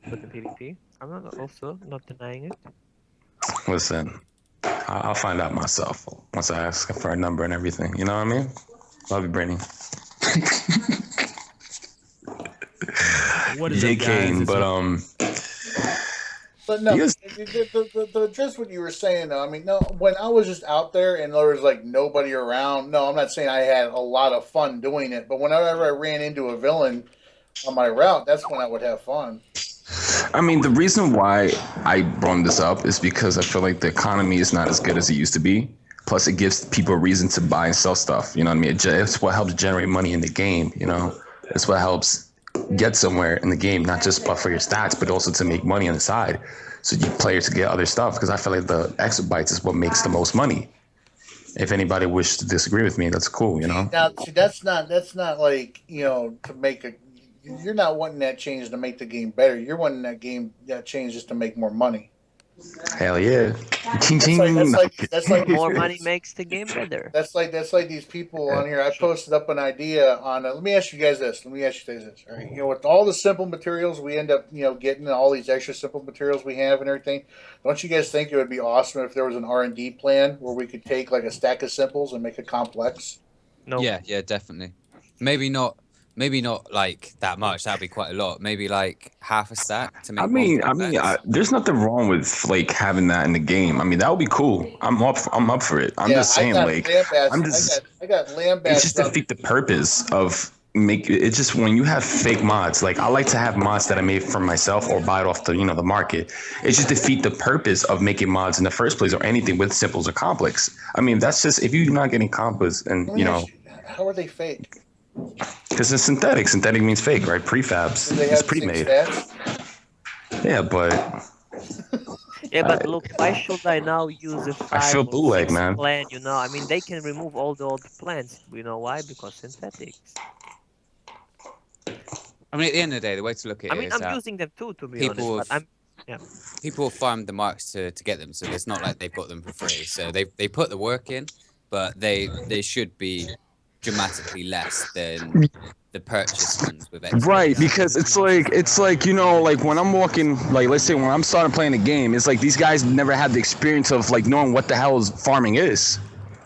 Speaker 1: in PvP. I'm not also not denying it.
Speaker 7: listen, I'll find out myself once I ask for a number and everything. You know what I mean? Love you, Brittany.
Speaker 8: What is up, guys?
Speaker 7: JK,
Speaker 8: It's
Speaker 7: but
Speaker 4: But
Speaker 7: you
Speaker 4: no,
Speaker 7: guys,
Speaker 4: just what you were saying though. I mean, no, when I was just out there and there was like nobody around. No, I'm not saying I had a lot of fun doing it, but whenever I ran into a villain on my route, that's when I would have fun.
Speaker 7: I mean, the reason why I brought this up is because I feel like the economy is not as good as it used to be. Plus, it gives people a reason to buy and sell stuff. You know what I mean? It's what helps generate money in the game. You know, it's what helps get somewhere in the game, not just but for your stats, but also to make money on the side. So you players to get other stuff because I feel like the exabytes is what makes the most money. If anybody wishes to disagree with me, that's cool. You know.
Speaker 4: See, that's not like to make a. You're not wanting that change to make the game better. You're wanting that change just to make more money.
Speaker 7: Hell yeah. Ching
Speaker 4: That's like
Speaker 7: ching.
Speaker 4: that's
Speaker 7: No, I'm
Speaker 4: like
Speaker 7: kidding.
Speaker 4: that's like these
Speaker 1: More money makes the game better.
Speaker 4: that's like these people
Speaker 7: Yeah.
Speaker 4: on here. I posted up an idea on. Let me ask you guys this. Let me ask you guys this. All right, with all the simple materials we end up getting, all these extra simple materials we have and everything. Don't you guys think it would be awesome if there was an R&D plan where we could take like a stack of simples and make it complex?
Speaker 1: No.
Speaker 3: Yeah, definitely. Maybe not like that much. That'd be quite a lot. Maybe like half a stack to make multiple packs.
Speaker 7: there's nothing wrong with like having that in the game. I mean, that would be cool. I'm up for it. I'm
Speaker 4: Yeah,
Speaker 7: just
Speaker 4: I
Speaker 7: saying,
Speaker 4: got
Speaker 7: like, I'm
Speaker 4: lambasted.
Speaker 7: just,
Speaker 4: I got
Speaker 7: it's just
Speaker 4: lambasted on.
Speaker 7: defeat the purpose of make. It's just when you have fake mods. Like, I like to have mods that I made for myself or buy it off the the market. It's just defeat the purpose of making mods in the first place or anything with simples or complex. I mean, that's just if you're not getting complex and
Speaker 4: Let me ask you, how are they fake?
Speaker 7: because it's synthetic. Synthetic means fake, right?
Speaker 4: Do
Speaker 7: Prefabs.
Speaker 4: they
Speaker 7: It's
Speaker 4: have the same
Speaker 7: pre-made.
Speaker 4: stats?
Speaker 7: Yeah, but
Speaker 1: Yeah, but look, why should I now use a
Speaker 7: I feel
Speaker 1: 5 or 6
Speaker 7: bootleg, man.
Speaker 1: plan? I mean, they can remove all the old plans. You know why? Because synthetics.
Speaker 3: I mean, at the end of the day, the way to look at
Speaker 1: I
Speaker 3: it
Speaker 1: mean,
Speaker 3: is
Speaker 1: I'm
Speaker 3: that
Speaker 1: using them too, to be honest.
Speaker 3: people
Speaker 1: But
Speaker 3: have
Speaker 1: yeah.
Speaker 3: people have farmed the marks to get them, so it's not like they've got them for free. So they put the work in, but they should be dramatically less than the purchase ones with
Speaker 7: Right,
Speaker 3: extras.
Speaker 7: because it's like like when I'm walking, like let's say when I'm starting playing a game, it's like these guys never had the experience of like knowing what the hell is farming is.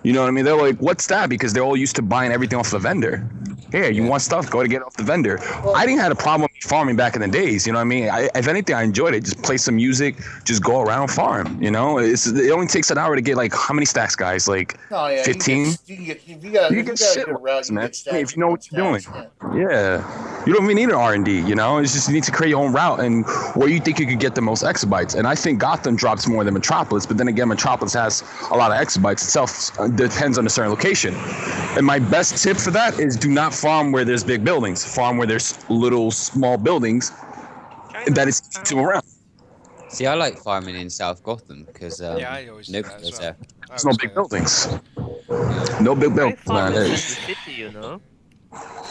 Speaker 7: You know what I mean? They're like, what's that? Because they're all used to buying everything off the vendor. Here, you
Speaker 3: Yeah.
Speaker 7: want stuff, go to get it off the vendor.
Speaker 4: Well,
Speaker 7: I didn't have a problem with farming back in the days. You know what I mean? If anything, I enjoyed it. Just play some music, just go around farm. It only takes an hour to get like how many stacks, guys? Like
Speaker 4: no, yeah,
Speaker 7: 15.
Speaker 4: you can get
Speaker 7: You
Speaker 4: if
Speaker 7: can
Speaker 4: you
Speaker 7: get
Speaker 4: got a
Speaker 7: shit
Speaker 4: good route, you can
Speaker 7: man.
Speaker 4: get
Speaker 7: I mean,
Speaker 4: stacks
Speaker 7: if you know
Speaker 4: upon
Speaker 7: what you're doing.
Speaker 4: stacks. Yeah.
Speaker 7: Yeah, you don't even need an R&D. It's just you need to create your own route and where you think you could get the most exabytes. And I think Gotham drops more than Metropolis, but then again, Metropolis has a lot of exabytes itself. Depends on a certain location. And my best tip for that is do not farm where there's big buildings. Farm where there's little small buildings that is easy to around.
Speaker 3: See, I like farming in South Gotham because
Speaker 2: Yeah, I always do
Speaker 3: nobody
Speaker 2: that as
Speaker 3: goes
Speaker 2: well.
Speaker 3: there.
Speaker 2: I
Speaker 7: There's no
Speaker 2: always go
Speaker 7: big
Speaker 2: there.
Speaker 7: buildings.
Speaker 3: Yeah.
Speaker 7: No big
Speaker 1: I
Speaker 7: buildings,
Speaker 1: farm
Speaker 7: man.
Speaker 1: in Central City.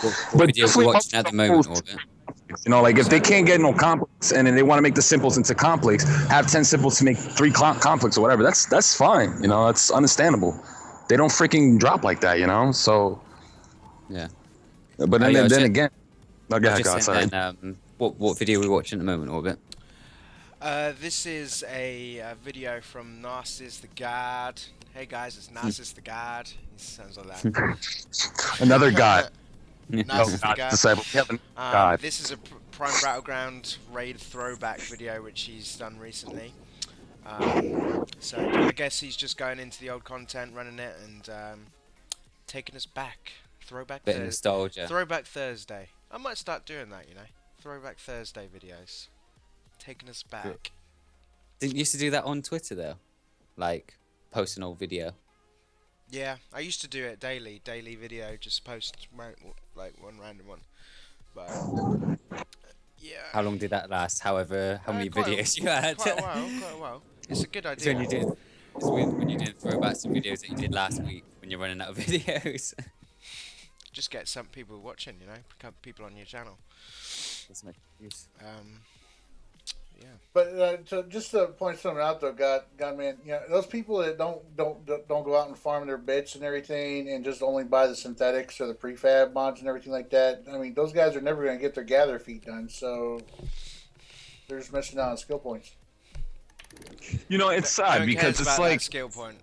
Speaker 3: What
Speaker 7: But
Speaker 3: video are we
Speaker 7: definitely
Speaker 3: watching at the moment, Orbit?
Speaker 7: like if they
Speaker 2: Sorry?
Speaker 7: can't get no complex and then they want to make the simples into complex, have 10 simples to make 3 complex or whatever. That's fine. That's understandable. They don't freaking drop like that. So,
Speaker 3: Yeah.
Speaker 7: but
Speaker 3: Oh, yeah,
Speaker 7: then again, no,
Speaker 3: I
Speaker 7: go
Speaker 3: was
Speaker 7: ahead,
Speaker 3: just
Speaker 7: God,
Speaker 3: saying
Speaker 7: sorry.
Speaker 3: then, what video are we watching at the moment, Orbit?
Speaker 2: This is a video from Narcissus the Guard. Hey guys, it's Narcissus the Guard. He sounds like that.
Speaker 7: Another God.
Speaker 2: Narcissus the
Speaker 7: God,
Speaker 2: Guard.
Speaker 7: disciple. We have a God.
Speaker 2: This is a Prime Battleground raid throwback video which he's done recently. So I guess he's just going into the old content, running it, and taking us back.
Speaker 3: Bit of nostalgia.
Speaker 2: Throwback Thursday. I might start doing that, Throwback Thursday videos. Taking us back.
Speaker 3: Didn't you used to do that on Twitter though? like post an old video?
Speaker 2: Yeah, I used to do it daily video, just post like one random one. But yeah,
Speaker 3: How long did that last? However, how many videos you had?
Speaker 2: quite a while, quite a while. It's a good
Speaker 3: It's when
Speaker 2: idea.
Speaker 3: you did. It's when you did throw back some videos that you did last week when you're running out of videos.
Speaker 2: Just get some people watching, you know, become people on your channel.
Speaker 3: That's my excuse.
Speaker 2: Yeah.
Speaker 4: But just to point something out though, God, man, you know those people that don't go out and farm their bits and everything, and just only buy the synthetics or the prefab mods and everything like that. I mean, those guys are never going to get their gather feat done, so they're just missing out on skill points.
Speaker 6: You know, it's
Speaker 2: No
Speaker 6: sad
Speaker 2: one
Speaker 6: because
Speaker 2: cares
Speaker 6: it's
Speaker 2: about
Speaker 6: like,
Speaker 2: that skill point.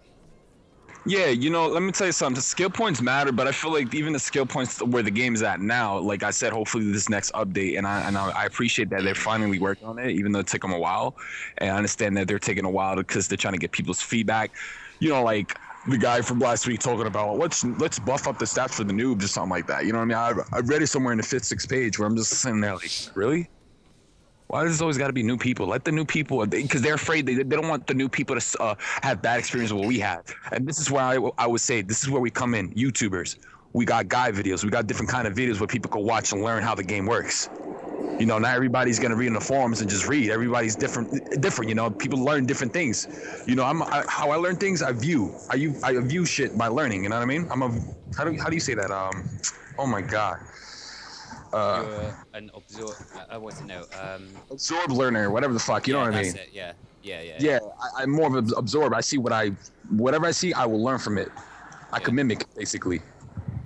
Speaker 6: yeah, you know, let me tell you something. The skill points matter, but I feel like even the skill points where the game's at now, like I said, hopefully this next update, and I appreciate that they're finally working on it, even though it took them a while, and I understand that they're taking a while because they're trying to get people's feedback. You know, like the guy from last week talking about let's buff up the stats for the noobs or something like that. You know what I mean? I read it somewhere in the 5th, 6th page where I'm just sitting there like, really? Why does it always got to be new people? Let the new people, because they're afraid they don't want the new people to have bad experience with what we have. And this is where I would say this is where we come in, YouTubers. We got guide videos. We got different kind of videos where people can watch and learn how the game works. You know, not everybody's gonna read in the forums and just read. Everybody's different. You know, people learn different things. You know, how I learn things. I view shit by learning. You know what I mean? How do you say that? Oh my god.
Speaker 3: You're an absorb. What's it? No.
Speaker 6: Absorb learner, whatever the fuck. You know
Speaker 3: Yeah,
Speaker 6: what I
Speaker 3: that's
Speaker 6: mean?
Speaker 3: it. Yeah.
Speaker 6: Yeah, I'm more of an absorb. I see whatever I see, I will learn from it. I can mimic it, basically.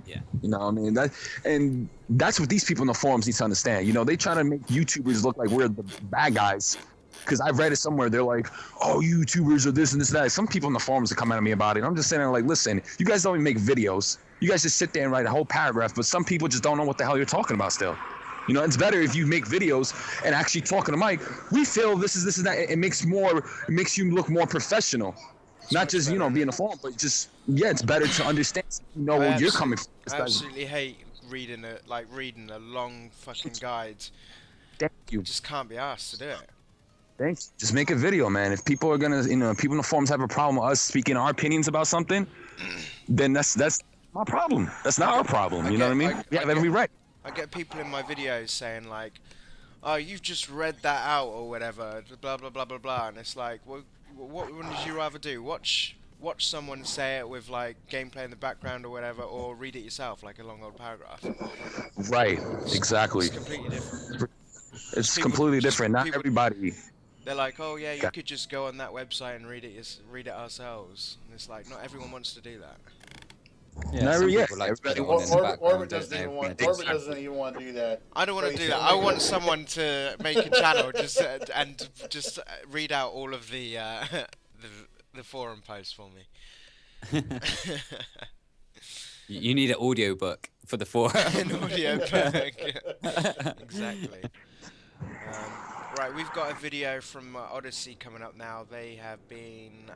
Speaker 3: Yeah.
Speaker 6: You know what I mean? That's what these people in the forums need to understand. You know, they try to make YouTubers look like we're the bad guys. Because I've read it somewhere, they're like, oh, YouTubers are this and this and that. Some people in the forums are coming at me about it. I'm just saying, like, listen, you guys don't even make videos. You guys just sit there and write a whole paragraph, but some people just don't know what the hell you're talking about still. You know, it's better if you make videos and actually talking to Mike. We feel this and that. It makes you look more professional. Not just, you know, being a forum, but just, yeah, it's better to understand, you know, where you're coming from.
Speaker 2: I absolutely hate reading a long fucking guide.
Speaker 6: Thank you.
Speaker 2: Just can't be asked to do it.
Speaker 6: Thanks. Just make a video, man. If people are gonna, you know, people in the forums have a problem with us speaking our opinions about something, then that's my problem. That's not our problem. You know what I mean? We have every right.
Speaker 2: I get people in my videos saying like, "Oh, you've just read that out or whatever," blah blah blah blah blah, and it's like, well, what would you rather do? Watch someone say it with like gameplay in the background or whatever, or read it yourself like a long old paragraph.
Speaker 6: Right. Exactly.
Speaker 2: It's completely different.
Speaker 6: It's completely different. Not everybody.
Speaker 2: They're like, oh yeah, you could just go on that website and read it ourselves. And it's like, not everyone wants to do that.
Speaker 3: Yeah. Some people like to put it on in the background,
Speaker 4: Orbit
Speaker 3: don't
Speaker 4: doesn't
Speaker 3: they?
Speaker 4: even
Speaker 3: Yeah,
Speaker 4: want. Orbit doesn't even want to do that.
Speaker 2: I don't want to
Speaker 4: So
Speaker 2: do
Speaker 4: he's
Speaker 2: that.
Speaker 4: gonna
Speaker 2: I
Speaker 4: make
Speaker 2: want
Speaker 4: it-
Speaker 2: someone to make a channel just read out all of the the forum posts for me.
Speaker 3: You need an audio book for the forum.
Speaker 2: An audio book. Exactly. Right, we've got a video from Odyssey coming up now. They have been.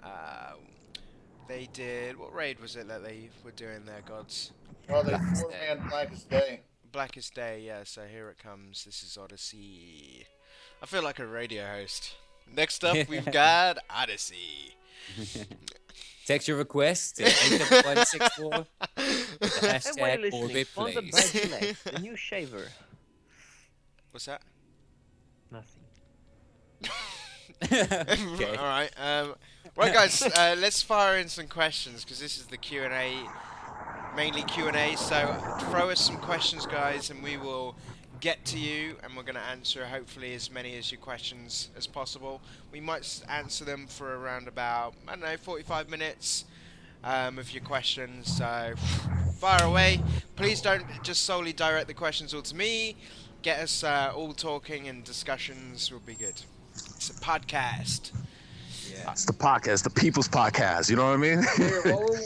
Speaker 2: They did. What raid was it that they were doing there, gods?
Speaker 4: Oh, they 4-man Blackest Day.
Speaker 2: Blackest Day, yeah, so here it comes. This is Odyssey. I feel like a radio host. Next up, we've got Odyssey.
Speaker 3: Text your request to 87164 with the
Speaker 1: And while you're
Speaker 3: hashtag
Speaker 1: listening,
Speaker 3: Orbit
Speaker 1: on the
Speaker 3: Plays.
Speaker 1: Badge the new shaver.
Speaker 2: What's that?
Speaker 1: Nothing.
Speaker 3: Okay.
Speaker 2: Alright, right guys, let's fire in some questions, because this is the Q&A, mainly Q&A, so throw us some questions, guys, and we will get to you, and we're going to answer hopefully as many as your questions as possible. We might answer them for around about, I don't know, 45 minutes of your questions, so fire away. Please don't just solely direct the questions all to me. Get us all talking, and discussions will be good. It's a podcast.
Speaker 3: Yeah.
Speaker 6: It's the podcast, the people's podcast. You know what I mean?
Speaker 4: Here,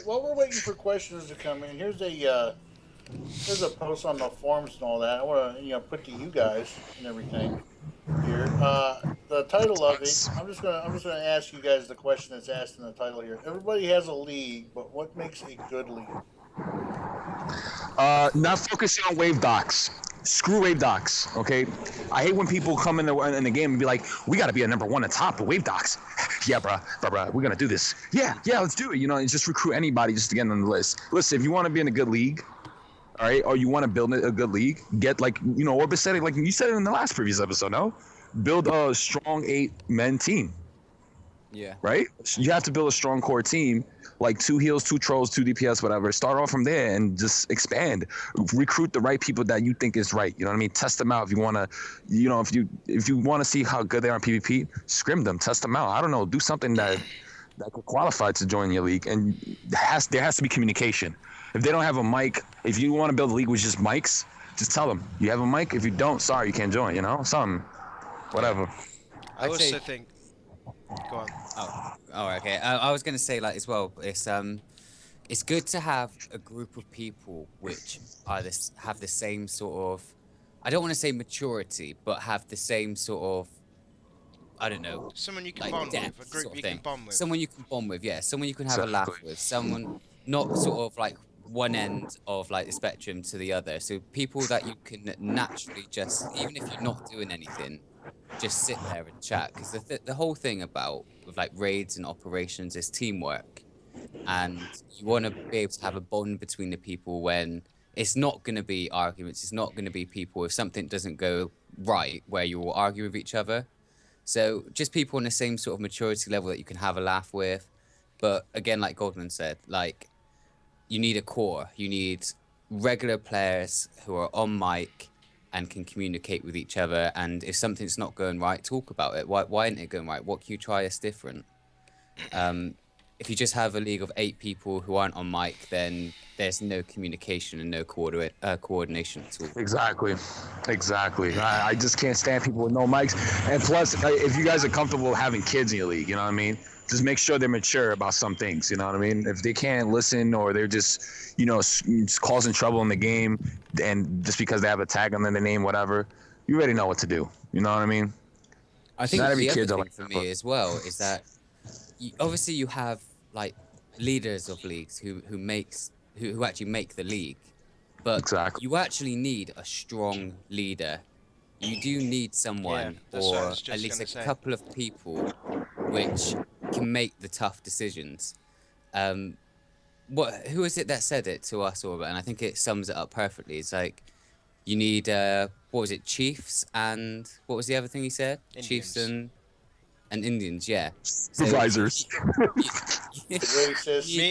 Speaker 4: while we're waiting for questions to come in, here's a post on the forums and all that. I want to put to you guys and everything. Here, the title of it. I'm just gonna ask you guys the question that's asked in the title here. Everybody has a league, but what makes a good league?
Speaker 6: Not focusing on wave docs. Screw wave docs, okay? I hate when people come in the game and be like, "We got to be a number one at top of wave docs." Yeah, bruh, we're gonna do this. Yeah, let's do it. You know, and just recruit anybody just to get on the list. Listen, if you want to be in a good league, all right, or you want to build a good league, get like Orbis said it, like you said it in the last previous episode. No, build a strong 8-man team.
Speaker 3: Yeah.
Speaker 6: Right? You have to build a strong core team, like 2 heals, 2 trolls, 2 DPS, whatever. Start off from there and just expand. Recruit the right people that you think is right. You know what I mean? Test them out if you want to. If you want to see how good they are in PvP, scrim them, test them out. I don't know, do something that could qualify to join your league. And there has to be communication. If they don't have a mic, if you want to build a league with just mics, just tell them you have a mic. If you don't, sorry, you can't join. You know, something, whatever.
Speaker 2: I
Speaker 3: I'd say
Speaker 2: also think. Go on.
Speaker 3: Oh, okay. I was gonna say like as well. It's good to have a group of people which have the same sort of, I don't want to say maturity, but have the same sort of, I don't know,
Speaker 2: Someone you can
Speaker 3: like
Speaker 2: bond with, a
Speaker 3: depth
Speaker 2: group
Speaker 3: sort of
Speaker 2: you can
Speaker 3: thing.
Speaker 2: bond with.
Speaker 3: Someone you can bond with, yeah. Someone you can have a
Speaker 6: Exactly.
Speaker 3: laugh with. Someone not sort of like one end of like the spectrum to the other. So people that you can naturally just, even if you're not doing anything, just sit there and chat. Because the whole thing about with like raids and operations is teamwork, and you want to be able to have a bond between the people when it's not going to be arguments. It's not going to be people if something doesn't go right where you will argue with each other. So just people on the same sort of maturity level that you can have a laugh with. But again, like Goldman said, like you need a core. You need regular players who are on mic and can communicate with each other. And if something's not going right, talk about it. Why isn't it going right? What can you try that's different? Um, if you just have a league of 8 people who aren't on mic, then there's no communication and no coordination at all.
Speaker 6: Exactly. I just can't stand people with no mics. And plus, if you guys are comfortable having kids in your league, you know what I mean? Just make sure they're mature about some things, you know what I mean? If they can't listen or they're just, causing trouble in the game and just because they have a tag under their name, whatever, you already know what to do. You know what I mean?
Speaker 3: I
Speaker 6: Not
Speaker 3: think
Speaker 6: every
Speaker 3: the other
Speaker 6: kid's are
Speaker 3: thing
Speaker 6: like
Speaker 3: for
Speaker 6: that,
Speaker 3: me
Speaker 6: but
Speaker 3: as well is that obviously you have like leaders of leagues who actually make the league, but
Speaker 6: exactly.
Speaker 3: you actually need a strong leader. You do need
Speaker 2: Yeah,
Speaker 3: someone
Speaker 2: that's what I
Speaker 3: or
Speaker 2: was
Speaker 3: at
Speaker 2: just
Speaker 3: least
Speaker 2: gonna
Speaker 3: a
Speaker 2: say.
Speaker 3: couple of people which can make the tough decisions. Um, who is it that said it to us, Orbit? And I think it sums it up perfectly. It's like you need what was it, chiefs and what was the other thing he said? Chiefs
Speaker 2: Indians.
Speaker 3: and Indians, yeah. So
Speaker 6: Supervisors.
Speaker 3: you, you,
Speaker 4: Racist.
Speaker 3: you, you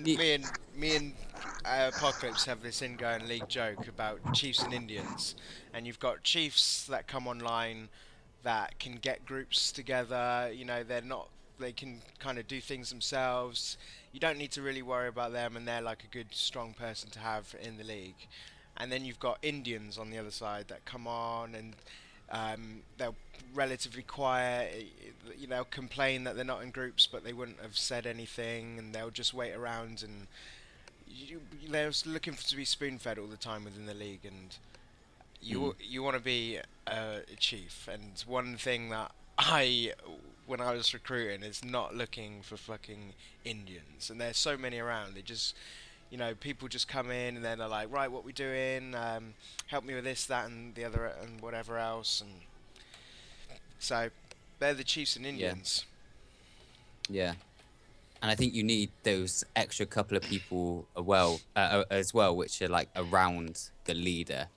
Speaker 3: need,
Speaker 2: Me and Apocalypse have this ingoing league joke about Chiefs and Indians, and you've got Chiefs that come online that can get groups together. You know, they're not. They can kind of do things themselves. You don't need to really worry about them, and they're like a good, strong person to have in the league. And then you've got Indians on the other side that come on and they're relatively quiet. They'll complain that they're not in groups, but they wouldn't have said anything, and they'll just wait around. And they're looking to be spoon-fed all the time within the league. And you want to be a chief. And one thing that when I was recruiting, is not looking for fucking Indians. And there's so many around. They just people just come in and then they're like, right, what we doing? Help me with this, that, and the other, and whatever else. And so they're the Chiefs and
Speaker 3: yeah,
Speaker 2: Indians.
Speaker 3: yeah. And I think you need those extra couple of people as well, which are like around the leader.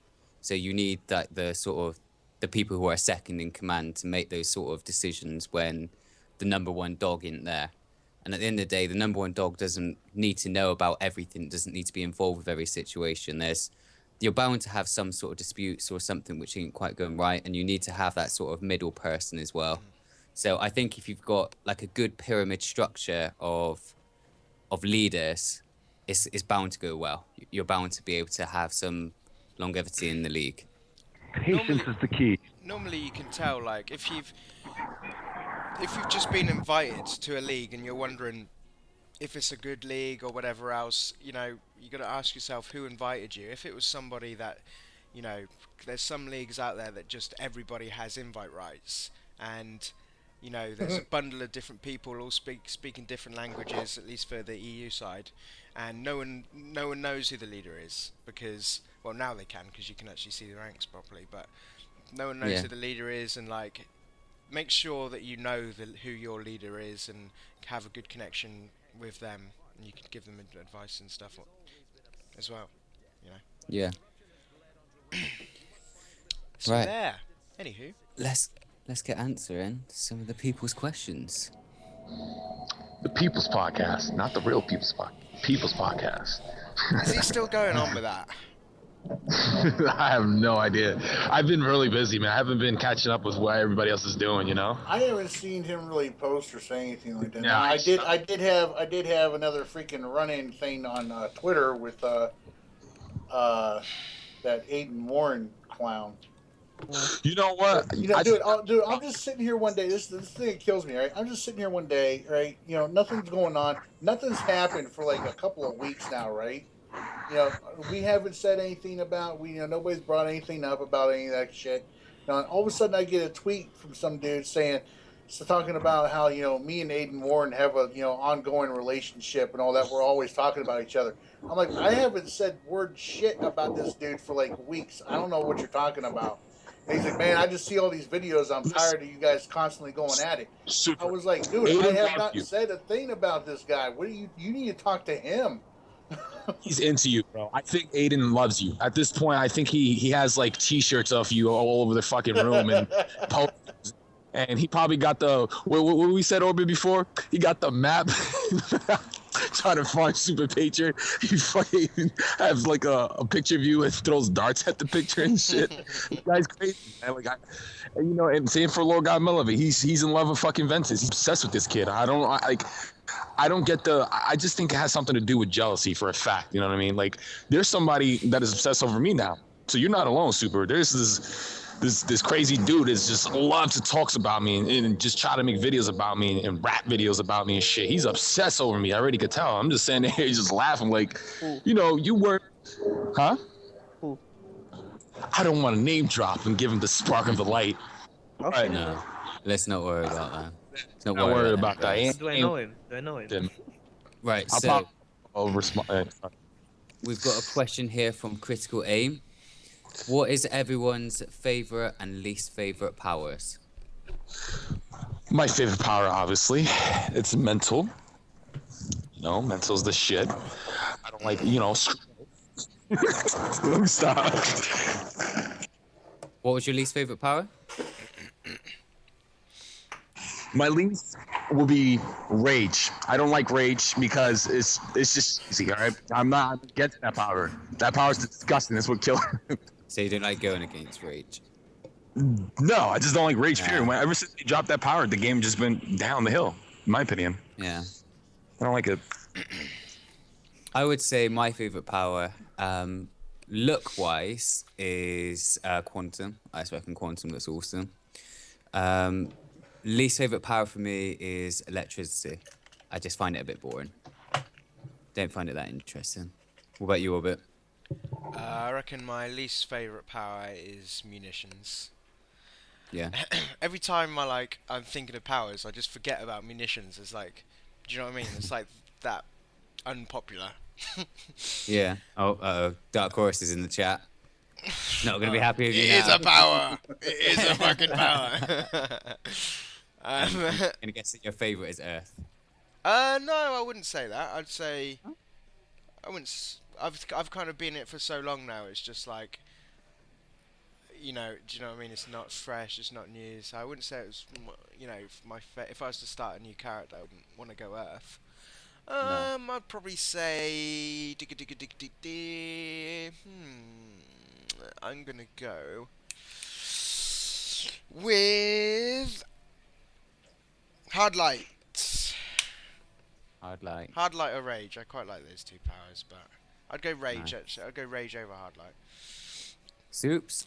Speaker 3: So you need like the sort of the people who are second in command to make those sort of decisions when the number one dog isn't there. And at the end of the day, the number one dog doesn't need to know about everything, doesn't need to be involved with every situation. You're bound to have some sort of disputes or something which ain't quite going right, and you need to have that sort of middle person as well. So I think if you've got like a good pyramid structure of leaders, it's bound to go well. You're bound to be able to have some longevity in the league.
Speaker 6: Patience
Speaker 2: Normally,
Speaker 6: is the key.
Speaker 2: normally you can tell, like if you've just been invited to a league and you're wondering if it's a good league or whatever else, you got to ask yourself who invited you. If it was somebody that, you know, there's some leagues out there that just everybody has invite rights, and there's a bundle of different people all speaking different languages, at least for the EU side, and no one knows who the leader is because, Well, now they can because you can actually see the ranks properly, but no one knows
Speaker 3: Yeah.
Speaker 2: who the leader is, and like make sure that you know who your leader is and have a good connection with them, and you can give them advice and stuff as well. You know.
Speaker 3: Yeah.
Speaker 2: So
Speaker 3: Right.
Speaker 2: there. Anywho,
Speaker 3: Let's get answering some of the people's questions.
Speaker 7: The People's Podcast, not the real People's Podcast. People's Podcast.
Speaker 2: is he still going on with that?
Speaker 7: I have no idea. I've been really busy, man. I haven't been catching up with what everybody else is doing.
Speaker 4: I haven't seen him really post or say anything like that.
Speaker 7: Yeah,
Speaker 4: Now,
Speaker 7: I
Speaker 4: I did have another freaking run-in thing on Twitter with that Aiden Warren clown.
Speaker 7: You know what?
Speaker 4: Dude, I'm just sitting here one day. This thing kills me, right? I'm just sitting here one day, right? Nothing's going on. Nothing's happened for like a couple of weeks now, right? We haven't said anything about nobody's brought anything up about any of that shit. Now all of a sudden I get a tweet from some dude saying, talking about how me and Aiden Warren have a ongoing relationship and all that. We're always talking about each other. I'm like, I haven't said word shit about this dude for like weeks. I don't know what you're talking about. And he's like, man, I just see all these videos. I'm tired of you guys constantly going at it.
Speaker 7: Super.
Speaker 4: I was like, dude, I
Speaker 7: Aiden
Speaker 4: have
Speaker 7: loves
Speaker 4: not
Speaker 7: you.
Speaker 4: said a thing about this guy. What do you need to talk to him?
Speaker 7: He's into you, bro. I think Aiden loves you. At this point, I think he has like T-shirts of you all over the fucking room and posters. And he probably got the what we said Orbit before. He got the map. Trying to find Super Patriot. He fucking has like a picture of you and throws darts at the picture and shit. This guy's crazy, man. And same for Lord God Melvin. He's in love with fucking Ventus. He's obsessed with this kid. I don't get I just think it has something to do with jealousy for a fact. You know what I mean? Like, there's somebody that is obsessed over me now. So you're not alone, Super. There's this crazy dude that just loves to talks about me and just try to make videos about me and rap videos about me and shit. He's obsessed over me. I already could tell. I'm just standing there just laughing like, you weren't, huh?
Speaker 1: Who?
Speaker 7: I don't want to name drop and give him the spark of the light.
Speaker 1: Okay.
Speaker 3: No, let's not worry about that. Let's not
Speaker 7: Not worried
Speaker 3: them,
Speaker 7: about that.
Speaker 3: guys.
Speaker 1: Do I know him? Do I know him?
Speaker 3: Right,
Speaker 7: I'll
Speaker 3: so
Speaker 7: respond.
Speaker 3: we've got a question here from Critical Aim. What is everyone's favorite and least favorite powers?
Speaker 7: My favorite power, obviously, it's mental. Mental's the shit. I don't like, stop.
Speaker 3: What was your least favorite power?
Speaker 7: My least will be rage. I don't like rage because it's just easy, all right? I'm not against that power. That power's disgusting. That's what kills.
Speaker 3: So you don't like going against rage?
Speaker 7: No, I just don't like rage,
Speaker 3: Yeah.
Speaker 7: period. Ever since they dropped that power, the game just been down the hill, in my opinion.
Speaker 3: Yeah.
Speaker 7: I don't like it.
Speaker 3: I would say my favorite power, look-wise, is Quantum. I reckon Quantum looks awesome. Least favorite power for me is electricity. I just find it a bit boring. Don't find it that interesting. What about you, Orbit?
Speaker 2: I reckon my least favourite power is munitions.
Speaker 3: Yeah.
Speaker 2: Every time I'm thinking of powers, I just forget about munitions. It's like, do you know what I mean? It's like that unpopular.
Speaker 3: Yeah. Oh, uh-oh. Dark Horse is in the chat. Not going to be happy with you
Speaker 2: It
Speaker 3: now.
Speaker 2: is a power. It is a fucking power.
Speaker 3: I'm going to guess that your favourite is Earth.
Speaker 2: No, I wouldn't say that. I'd say I wouldn't. I've kind of been in it for so long now. It's just like, do you know what I mean? It's not fresh. It's not new. So I wouldn't say it was. If I was to start a new character, I wouldn't want to go Earth. I'd probably say. I'm gonna go with Hard Light. Hard Light or Rage. I quite like those two powers, but I'd go Rage.
Speaker 3: Nice.
Speaker 2: Actually, I'd go Rage over Hard Light.
Speaker 3: Soups?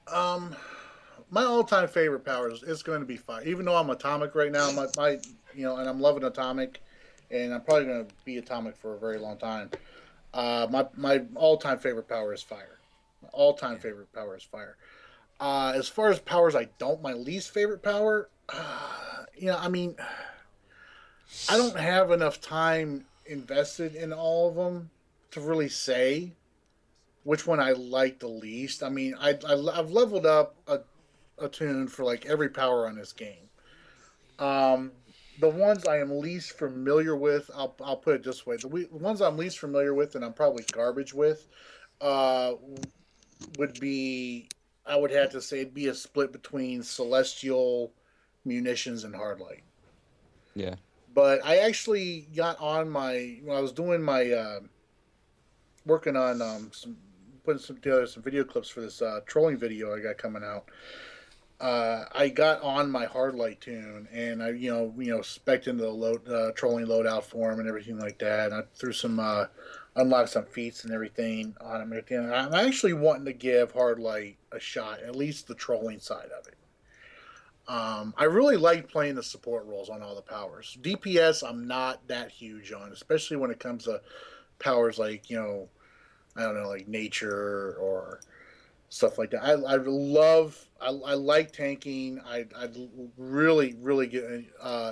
Speaker 4: My all-time favorite power is going to be fire. Even though I'm atomic right now, and I'm loving atomic, and I'm probably going to be atomic for a very long time. My all-time favorite power is fire. My all-time favorite power is fire. As far as powers my least favorite power, I don't have enough time invested in all of them to really say. which one I like the least. I mean, I've leveled up a tune for like every power on this game. Um, the ones I am least familiar with, I'll put it this way: the ones I'm least familiar with, and I'm probably garbage with, uh, would be, I would have to say it'd be a split between Celestial, Munitions, and Hardlight.
Speaker 3: Yeah.
Speaker 4: But I actually got on my when I was doing my working on some putting some together some video clips for this trolling video I got coming out. I got on my Hardlight tune, and I spec'd into the trolling loadout for him and everything like that. And I threw some unlocked some feats and everything on him. And I'm actually wanting to give Hardlight a shot, at least the trolling side of it. I really like playing the support roles on all the powers. DPS, I'm not that huge on, especially when it comes to powers like I don't know, like nature or stuff like that. I like tanking. I really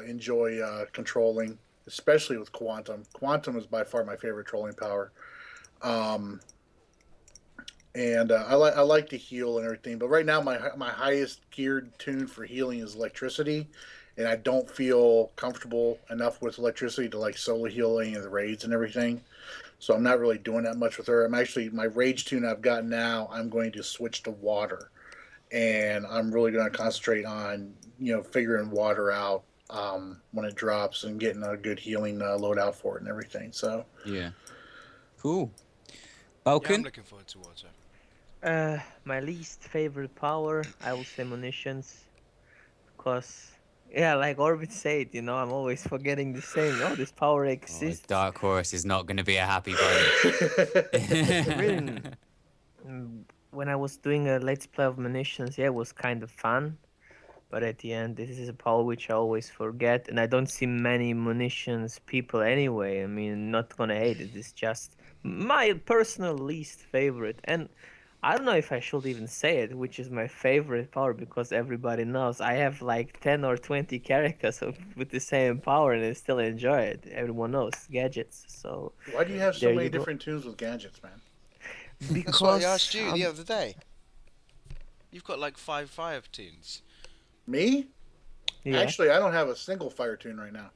Speaker 4: enjoy controlling, especially with quantum. Quantum is by far my favorite trolling power. Um, and I like to heal and everything. But right now, my highest geared tune for healing is electricity, and I don't feel comfortable enough with electricity to like solo heal any of the raids and everything. So I'm not really doing that much with her. I'm actually my rage tune I've got now. I'm going to switch to water, and I'm really going to concentrate on figuring water out when it drops and getting a good healing loadout for it and everything. So
Speaker 3: Yeah. Cool.
Speaker 2: Yeah, I'm
Speaker 3: Balkan?
Speaker 2: looking forward to water.
Speaker 1: My least favorite power, I will say munitions, because yeah, like Orbit said, I'm always forgetting this saying. Oh, this power
Speaker 3: Oh,
Speaker 1: exists.
Speaker 3: Dark Horse is not going to be a happy bunch.
Speaker 1: Really, when I was doing a let's play of munitions, yeah, it was kind of fun. But at the end, this is a power which I always forget, and I don't see many munitions people anyway. I mean, not gonna hate it. It's just my personal least favorite, and I don't know if I should even say it, which is my favorite power, because everybody knows I have like 10 or 20 characters with the same power, and I still enjoy it. Everyone knows gadgets, so
Speaker 4: why do you have so
Speaker 1: there
Speaker 4: many
Speaker 1: you go.
Speaker 4: different tunes with gadgets, man?
Speaker 2: That's what I
Speaker 1: Because
Speaker 2: asked you the other day. You've got like 5 fire tunes.
Speaker 4: Me?
Speaker 1: yeah.
Speaker 4: Actually, I don't have a single fire tune right now.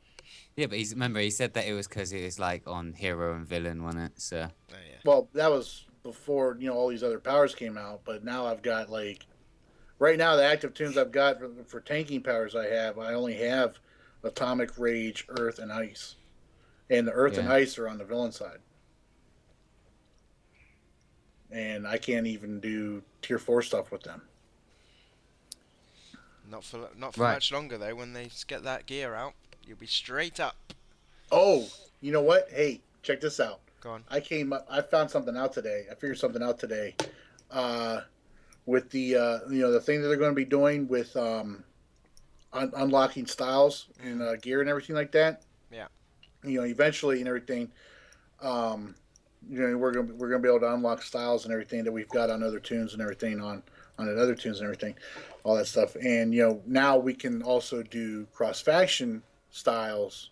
Speaker 3: Yeah, but remember he said that it was because it was like on hero and villain, wasn't it? So
Speaker 2: Oh yeah.
Speaker 4: Well, that was before all these other powers came out. But now I've got like right now the active tunes I've got for tanking powers I only have atomic rage, earth, and ice, and the earth and
Speaker 3: yeah,
Speaker 4: ice are on the villain side, and I can't even do tier 4 stuff with them.
Speaker 2: Not for
Speaker 3: right.
Speaker 2: much longer though. When they get that gear out, you'll be straight up.
Speaker 4: Oh, you know what? Hey, check this out.
Speaker 2: Go on.
Speaker 4: I found something out today. I figured something out today. Uh, with the the thing that they're going to be doing with unlocking styles and gear and everything like that.
Speaker 2: Yeah.
Speaker 4: Eventually and everything. Um, we're gonna be able to unlock styles and everything that we've got on other tunes and everything on other tunes and everything, all that stuff. And now we can also do cross faction styles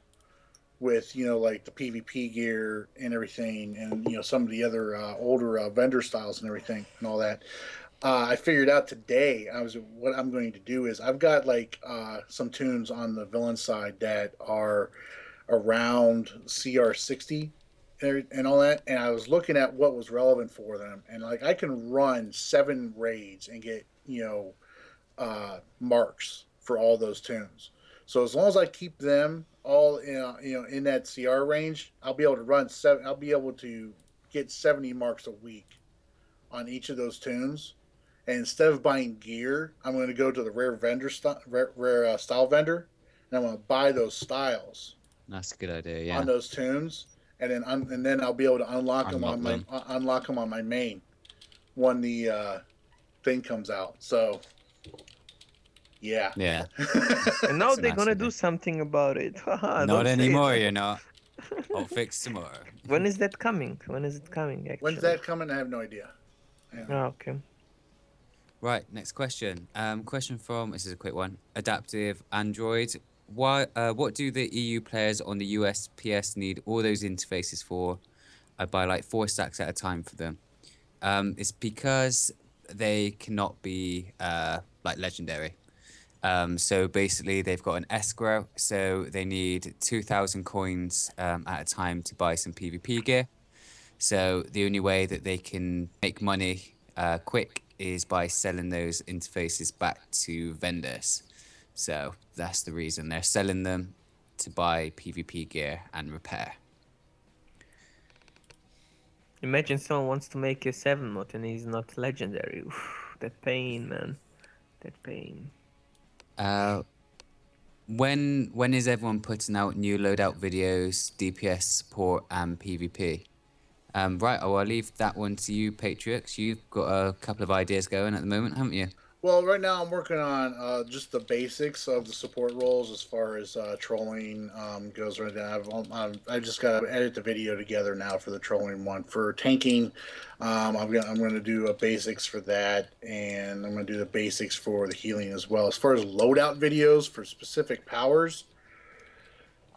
Speaker 4: with like the PvP gear and everything, and some of the other older vendor styles and everything and all that. I figured out today. What I'm going to do is I've got like some tunes on the villain side that are around CR60 and all that, and I was looking at what was relevant for them, and like I can run 7 raids and get marks for all those tunes. So as long as I keep them all in that CR range, I'll be able to run 7. I'll be able to get 70 marks a week on each of those tunes. And instead of buying gear, I'm going to go to the rare style vendor, and I'm going to buy those styles
Speaker 3: That's a good idea.
Speaker 4: on
Speaker 3: Yeah,
Speaker 4: those tunes, and then I'll be able to
Speaker 3: unlock them.
Speaker 4: unlock them on my main when the thing comes out. So yeah.
Speaker 3: Yeah,
Speaker 1: And now
Speaker 3: it's a
Speaker 1: they're
Speaker 3: nice
Speaker 1: gonna do
Speaker 3: idea.
Speaker 1: something about it. Haha,
Speaker 3: Not
Speaker 1: don't say it.
Speaker 3: anymore, you're not. I'll fix tomorrow.
Speaker 1: When is that coming? When is it coming,
Speaker 4: When's
Speaker 1: actually?
Speaker 4: that coming? I have no idea. Yeah.
Speaker 1: Oh, okay.
Speaker 3: Right, next question. Question from this is a quick one. Adaptive Android. Why? What do the EU players on the USPS need all those interfaces for? I buy like 4 stacks at a time for them. It's because they cannot be like legendary. So basically, they've got an escrow, so they need 2,000 coins at a time to buy some PvP gear. So the only way that they can make money quick is by selling those interfaces back to vendors. So that's the reason they're selling them to buy PvP gear and repair.
Speaker 1: Imagine someone wants to make a 7 mod and he's not legendary. Oof, that pain, man. That pain.
Speaker 3: Uh, when is everyone putting out new loadout videos, DPS support, and PvP? Right, oh, I'll leave that one to you, Patriots. You've got a couple of ideas going at the moment, haven't you?
Speaker 4: Well, right now I'm working on just the basics of the support roles as far as trolling goes. Right now, I just got to edit the video together now for the trolling one. For tanking, I'm going to do a basics for that, and I'm going to do the basics for the healing as well. As far as loadout videos for specific powers,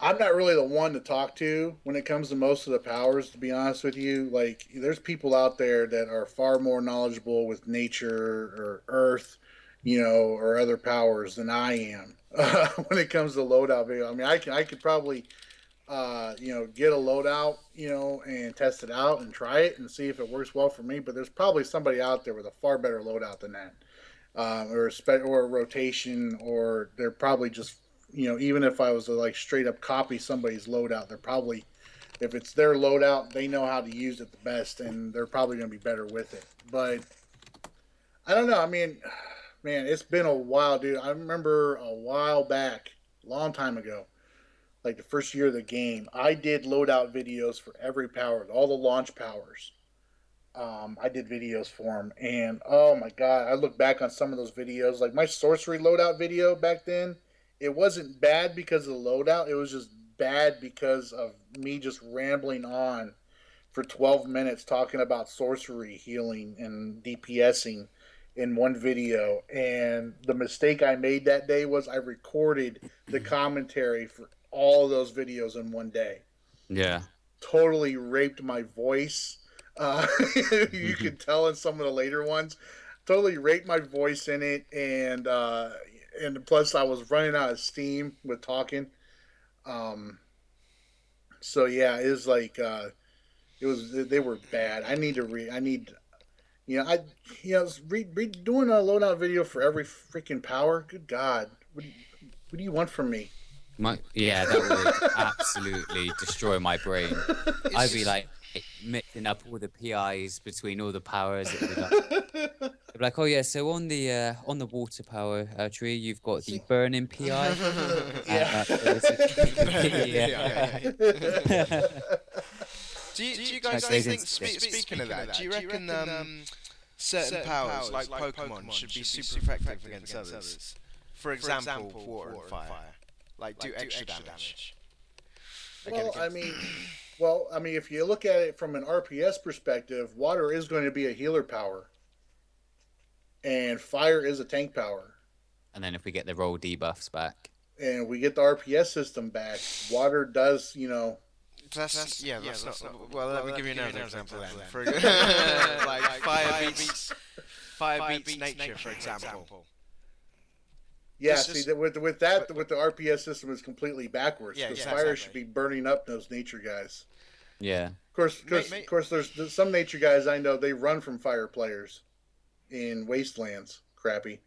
Speaker 4: I'm not really the one to talk to when it comes to most of the powers, to be honest with you. Like, there's people out there that are far more knowledgeable with nature or earth, or other powers than I am when it comes to loadout video. I mean, I could probably, get a loadout, and test it out and try it and see if it works well for me. But there's probably somebody out there with a far better loadout than that, or a rotation, or they're probably just even if I was to like straight up copy somebody's loadout, they're probably if it's their loadout, they know how to use it the best, and they're probably going to be better with it. But I don't know. I mean, man, it's been a while, dude. I remember a while back, a long time ago, like the first year of the game, I did loadout videos for every power, all the launch powers. I did videos for them, and oh my god, I look back on some of those videos, like my sorcery loadout video back then. It wasn't bad because of the loadout; it was just bad because of me just rambling on for 12 minutes talking about sorcery, healing, and DPSing in one video. And the mistake I made that day was I recorded the commentary for all of those videos in one day.
Speaker 3: Yeah.
Speaker 4: Totally raped my voice. You could tell in some of the later ones. Totally raped my voice in it, and plus I was running out of steam with talking. Um, so yeah, it was like it was they were bad. I need to read. I need I doing a loadout video for every freaking power. Good God, what do you want from me?
Speaker 3: Yeah, that would absolutely destroy my brain. I'd be like mixing up all the PIs between all the powers. It'd be like, oh yeah, so on the water power tree, you've got the burning PI.
Speaker 4: Yeah.
Speaker 2: Do you guys think, speaking of that, do you reckon certain powers, like Pokemon, should be super effective against others? For example, water and fire. Like, do extra damage.
Speaker 4: Well, if you look at it from an RPS perspective, water is going to be a healer power, and fire is a tank power.
Speaker 3: And then if we get the roll debuffs back,
Speaker 4: and we get the RPS system back, water does,
Speaker 2: That's not. Well, let me give you another example then. For like fire beats nature, for example.
Speaker 4: Yeah, see, with the RPS system is completely backwards.
Speaker 2: Yeah,
Speaker 4: because
Speaker 2: exactly.
Speaker 4: fire should be burning up those nature guys.
Speaker 3: yeah.
Speaker 4: Of course, there's some nature guys I know, they run from fire players in wastelands. Crappy.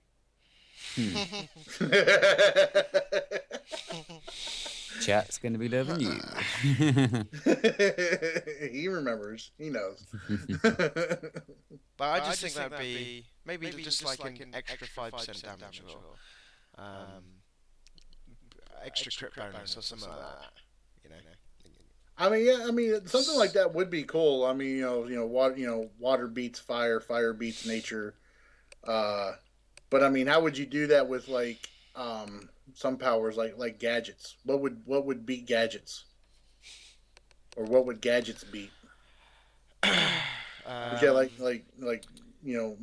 Speaker 3: Chat's gonna be loving you.
Speaker 4: He remembers. He knows.
Speaker 2: But I just think that'd be maybe just like an extra 5% damage or extra crit bonus or something like that.
Speaker 4: I mean, something like that would be cool. I mean, water beats fire, fire beats nature. But I mean, how would you do that with like some powers like gadgets? What would beat gadgets? Or what would gadgets beat?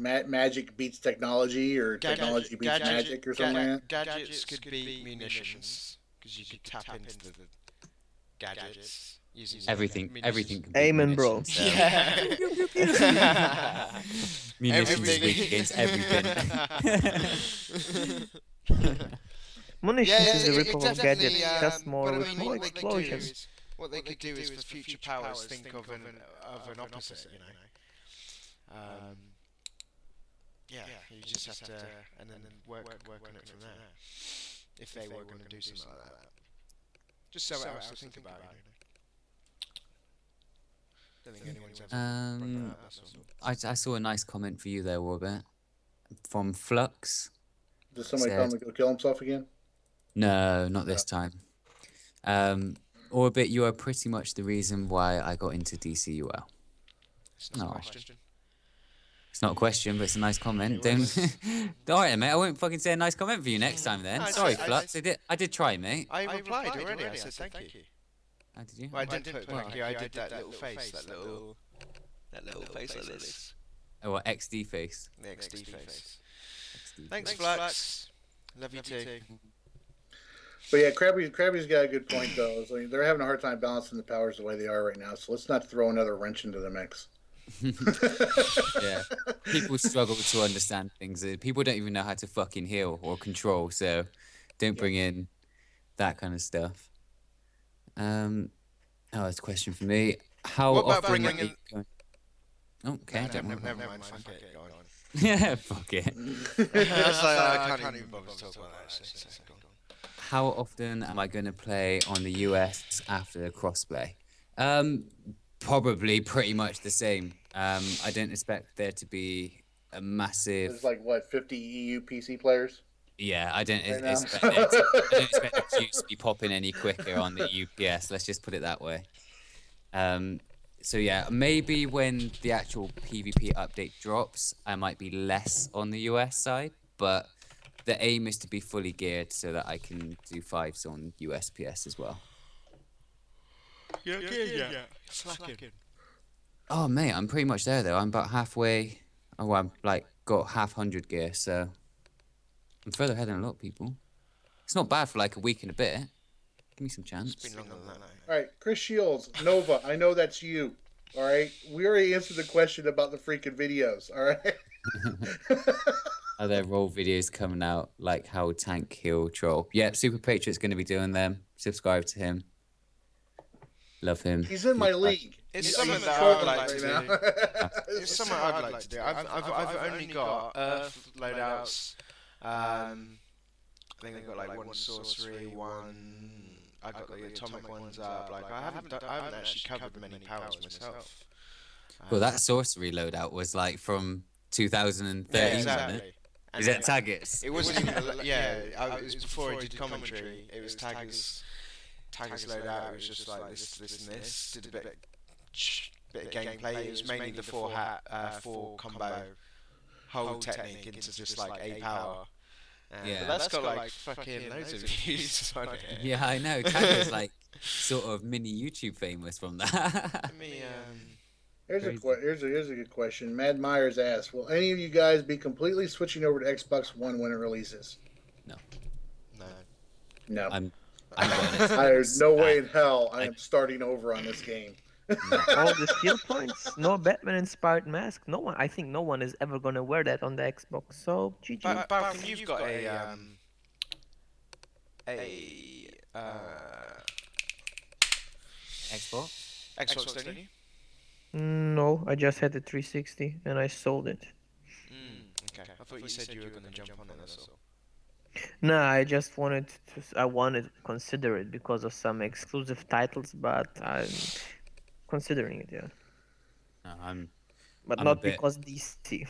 Speaker 4: Magic beats technology, or technology beats magic, or something like that.
Speaker 2: Gadgets could beat munitions because you could tap into the gadgets. Using
Speaker 3: Everything can be
Speaker 1: Amen, bro.
Speaker 3: munitions. So.
Speaker 2: Yeah.
Speaker 3: Munitions is
Speaker 2: Everything.
Speaker 3: weak against everything.
Speaker 1: Munitions
Speaker 2: Yeah,
Speaker 1: is a
Speaker 2: it
Speaker 1: rip-off of
Speaker 2: definitely.
Speaker 1: gadgets, just more
Speaker 2: But I
Speaker 1: with
Speaker 2: mean,
Speaker 1: more
Speaker 2: what they could do
Speaker 1: explosion.
Speaker 2: is for future powers think of an opposite. You know. Yeah, you just have to and then work on it from there. If they were going to do something like that, just so else to think about. You know. Don't think anyone's ever brought that up. That's all.
Speaker 3: I saw a nice comment for you there, Warbit, from Flux.
Speaker 4: Does somebody tell him to go kill himself again?
Speaker 3: No, not this time. Orbit, you are pretty much the reason why I got into DCUO.
Speaker 2: It's not a question.
Speaker 3: It's not a question, but it's a nice comment. Don't. All right, mate. I won't fucking say a nice comment for you next time then. Sorry, Flux. I did try, mate.
Speaker 2: I replied already. I said thank you.
Speaker 3: How did you?
Speaker 2: Well, I didn't put thank you. I did that little face, that little face like this.
Speaker 3: Oh, what, XD face?
Speaker 2: The XD face.
Speaker 3: XD
Speaker 2: Thanks,
Speaker 3: face.
Speaker 2: Flux. Love you too.
Speaker 4: But yeah, Krabby's got a good point though. I mean, they're having a hard time balancing the powers the way they are right now. So let's not throw another wrench into the mix.
Speaker 3: Yeah, people struggle to understand things. People don't even know how to fucking heal or control. So don't bring in that kind of stuff. Oh, that's a question for me. How
Speaker 2: What about
Speaker 3: often?
Speaker 2: bringing in?
Speaker 3: Okay.
Speaker 2: Never mind. Fuck it. Go on.
Speaker 3: Yeah, fuck it.
Speaker 2: I can't even bother to talk about that. So go on.
Speaker 3: How often am I going to play on the US after the crossplay? Probably pretty much the same. I don't expect there to be a massive.
Speaker 4: There's like what 50 EU PC players.
Speaker 3: Yeah, I don't
Speaker 4: Right now.
Speaker 3: expect I don't expect the queues to be popping any quicker on the UPS. Let's just put it that way. So yeah, maybe when the actual PvP update drops, I might be less on the US side, but the aim is to be fully geared so that I can do 5s on USPS as well.
Speaker 2: Yeah. Slacking.
Speaker 3: Oh mate, I'm pretty much there though. I'm about halfway. Oh, I'm like got half 100 gear, so I'm further ahead than a lot of people. It's not bad for like a week and a bit. Give me some chance.
Speaker 2: It's been longer than that.
Speaker 4: All right, Chris Shields, Nova. I know that's you. All right, we already answered the question about the freaking videos. All right.
Speaker 3: Are there role videos coming out like how tank heal troll? Yep, Super Patriot's going to be doing them. Subscribe to him. Love him.
Speaker 4: He's in my league.
Speaker 2: It's
Speaker 4: He's
Speaker 2: something that
Speaker 4: trolling
Speaker 2: I'd like
Speaker 4: right
Speaker 2: to
Speaker 4: now.
Speaker 2: do. It's something I'd like to do. I've only got Earth loadouts. I think I've got like one sorcery, one. I got the atomic ones up. Like I haven't actually covered many powers myself.
Speaker 3: Well, that sorcery loadout was like from 2013,
Speaker 2: Yeah,
Speaker 3: wasn't
Speaker 2: exactly.
Speaker 3: it? Is that Taggets?
Speaker 2: It wasn't even. It was before I did commentary. It was Taggers loadout. It was just like this, and this. Did a bit of gameplay. It was mainly the four combo hold technique into just like a power.
Speaker 3: Yeah.
Speaker 2: But that's got like fucking loads of views on it.
Speaker 3: Yeah, I know. Taggers like sort of mini YouTube famous from that.
Speaker 2: Let me
Speaker 4: Here's a
Speaker 3: Crazy.
Speaker 4: here's a good question. Mad Myers asks, "Will any of you guys be completely switching over to Xbox One when it releases?"
Speaker 2: no.
Speaker 4: No.
Speaker 3: I'm getting it.
Speaker 4: There's no way in hell I am starting over on this game.
Speaker 1: All the skill points, no Batman-inspired mask. No one, I think, no one is ever gonna wear that on the Xbox. So GG.
Speaker 2: Balcon, you've got a
Speaker 3: Xbox?
Speaker 2: Xbox, don't you?
Speaker 1: No, I just had the 360 and I sold it.
Speaker 2: Okay. I thought you said you were gonna jump on it. That's all.
Speaker 1: No, I just I wanted to consider it because of some exclusive titles, but I'm considering it, yeah.
Speaker 3: No,
Speaker 1: But
Speaker 3: I'm a
Speaker 1: not
Speaker 3: bit-
Speaker 1: because DC.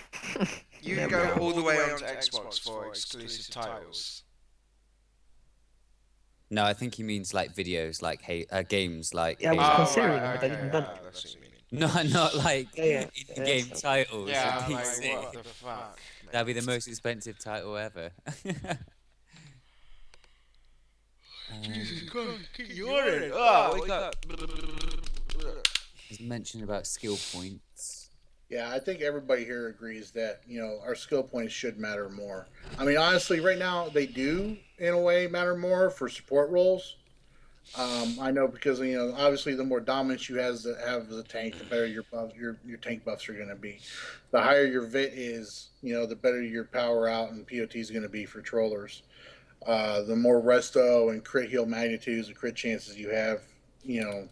Speaker 2: You
Speaker 1: Never.
Speaker 2: go all the way onto Xbox for exclusive titles.
Speaker 3: No, I think he means like videos, like games, like.
Speaker 1: Yeah, I was
Speaker 3: Halo.
Speaker 1: considering it, but I didn't done it.
Speaker 2: That's what you mean.
Speaker 3: No, not like
Speaker 1: Yeah,
Speaker 3: in-game
Speaker 1: yeah.
Speaker 3: titles.
Speaker 2: Yeah,
Speaker 3: on
Speaker 2: I'm like,
Speaker 3: PC.
Speaker 2: what the fuck?
Speaker 3: That'd be the most expensive title ever.
Speaker 2: You're wake up.
Speaker 3: He's mentioned about skill points.
Speaker 4: Yeah, I think everybody here agrees that, our skill points should matter more. I mean, honestly, right now they do in a way matter more for support roles. I know because obviously the more dominance you have as a tank, the better your tank buffs are going to be. The higher your vit is, the better your power out and POT is going to be for trollers. The more resto and crit heal magnitudes and crit chances you have, you know,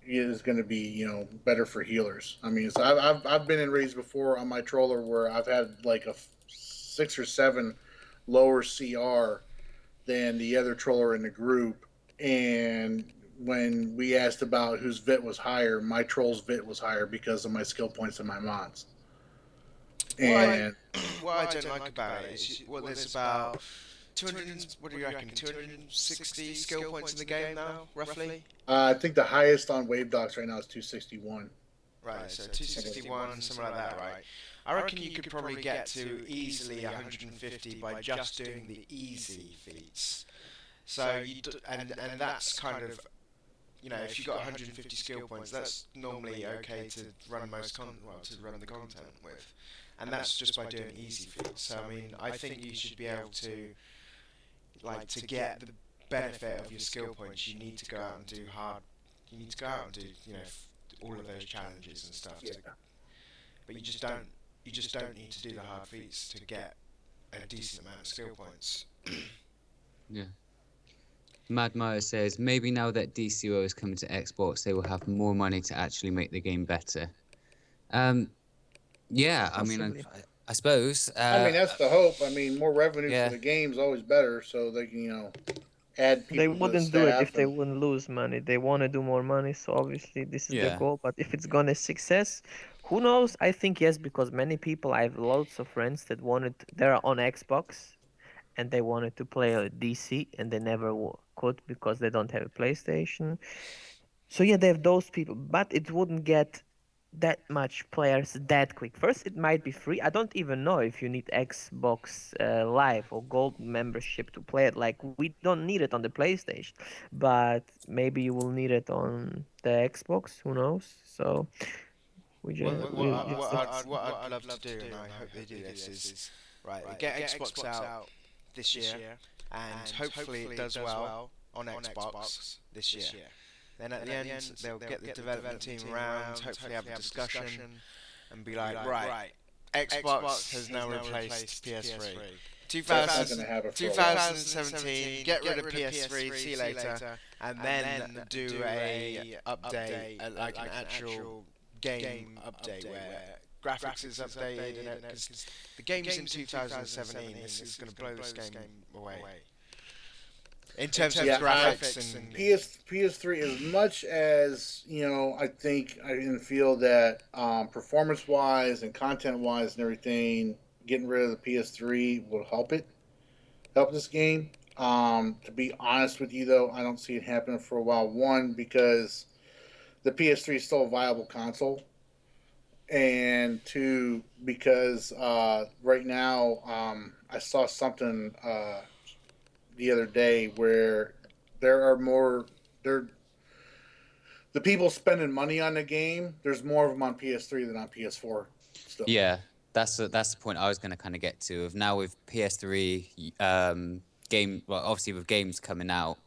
Speaker 4: is going to be better for healers. I mean, so I've been in raids before on my troller where I've had like a 6 or 7 lower CR than the other troller in the group. And when we asked about whose vit was higher, my troll's vit was higher because of my skill points and my mods.
Speaker 2: What I,
Speaker 4: And
Speaker 2: what I don't like about it is, well, there's about 200, what do you reckon, 260 skill points in the game now, roughly?
Speaker 4: I think the highest on Wave Docs right now is 261.
Speaker 2: Right, so 261, something like that, right? I reckon you could probably get to easily 150 by just doing the easy feats. So and that's kind of, if you got 150 skill points, that's normally okay to run to run the content with, and that's just by doing easy feats. So I mean, I think you should be able to, like, to get the benefit of your skill points, you need to go out and do hard. You need to go out and do, all of those challenges and stuff.
Speaker 4: Yeah.
Speaker 2: But you just don't. You just don't need to do the hard feats to get a decent amount of skill points.
Speaker 3: Yeah. Mad Maya says, maybe now that DCUO is coming to Xbox, they will have more money to actually make the game better. Yeah, I mean,
Speaker 1: Possibly.
Speaker 3: I suppose.
Speaker 4: I mean, that's the hope. I mean, more revenue
Speaker 3: Yeah.
Speaker 4: for the game's always better, so they can add
Speaker 1: They
Speaker 4: people to the
Speaker 1: wouldn't do it if
Speaker 4: staff.
Speaker 1: they wouldn't lose money. They want to do more money, so obviously this is the
Speaker 3: Yeah.
Speaker 1: goal. But if it's gonna success, who knows? I think yes, because many people, I have lots of friends that they're on Xbox and they wanted to play a DC and they never could because they don't have a PlayStation. So yeah, they have those people, but it wouldn't get that much players that quick. First, it might be free. I don't even know if you need Xbox Live or Gold membership to play it. Like we don't need it on the PlayStation, but maybe you will need it on the Xbox. Who knows? So we just
Speaker 2: What I'd love to do, and I hope they do this, is right. They get Xbox out this year, and hopefully it does well on Xbox this year. Then at the end, they'll get the development team around, hopefully have a discussion, and be like, right, Xbox has now replaced PS3.
Speaker 4: That's not gonna happen for a while.
Speaker 2: 2017, get rid of PS3, see you later, and then do a update, like an actual game update where graphics is updated, because the game's in 2017. This is going to blow this game away. In terms of graphics and
Speaker 4: PS3, as much as I think I can feel that performance wise and content wise and everything, getting rid of the PS3 will help this game. To be honest with you, though, I don't see it happening for a while. One, because the PS3 is still a viable console, and two, because right now I saw something the other day where there are the people spending money on the game. There's more of them on PS3 than on PS4. Still.
Speaker 3: Yeah, that's the point I was going to kind of get to. Of now with PS3 well, obviously with games coming out,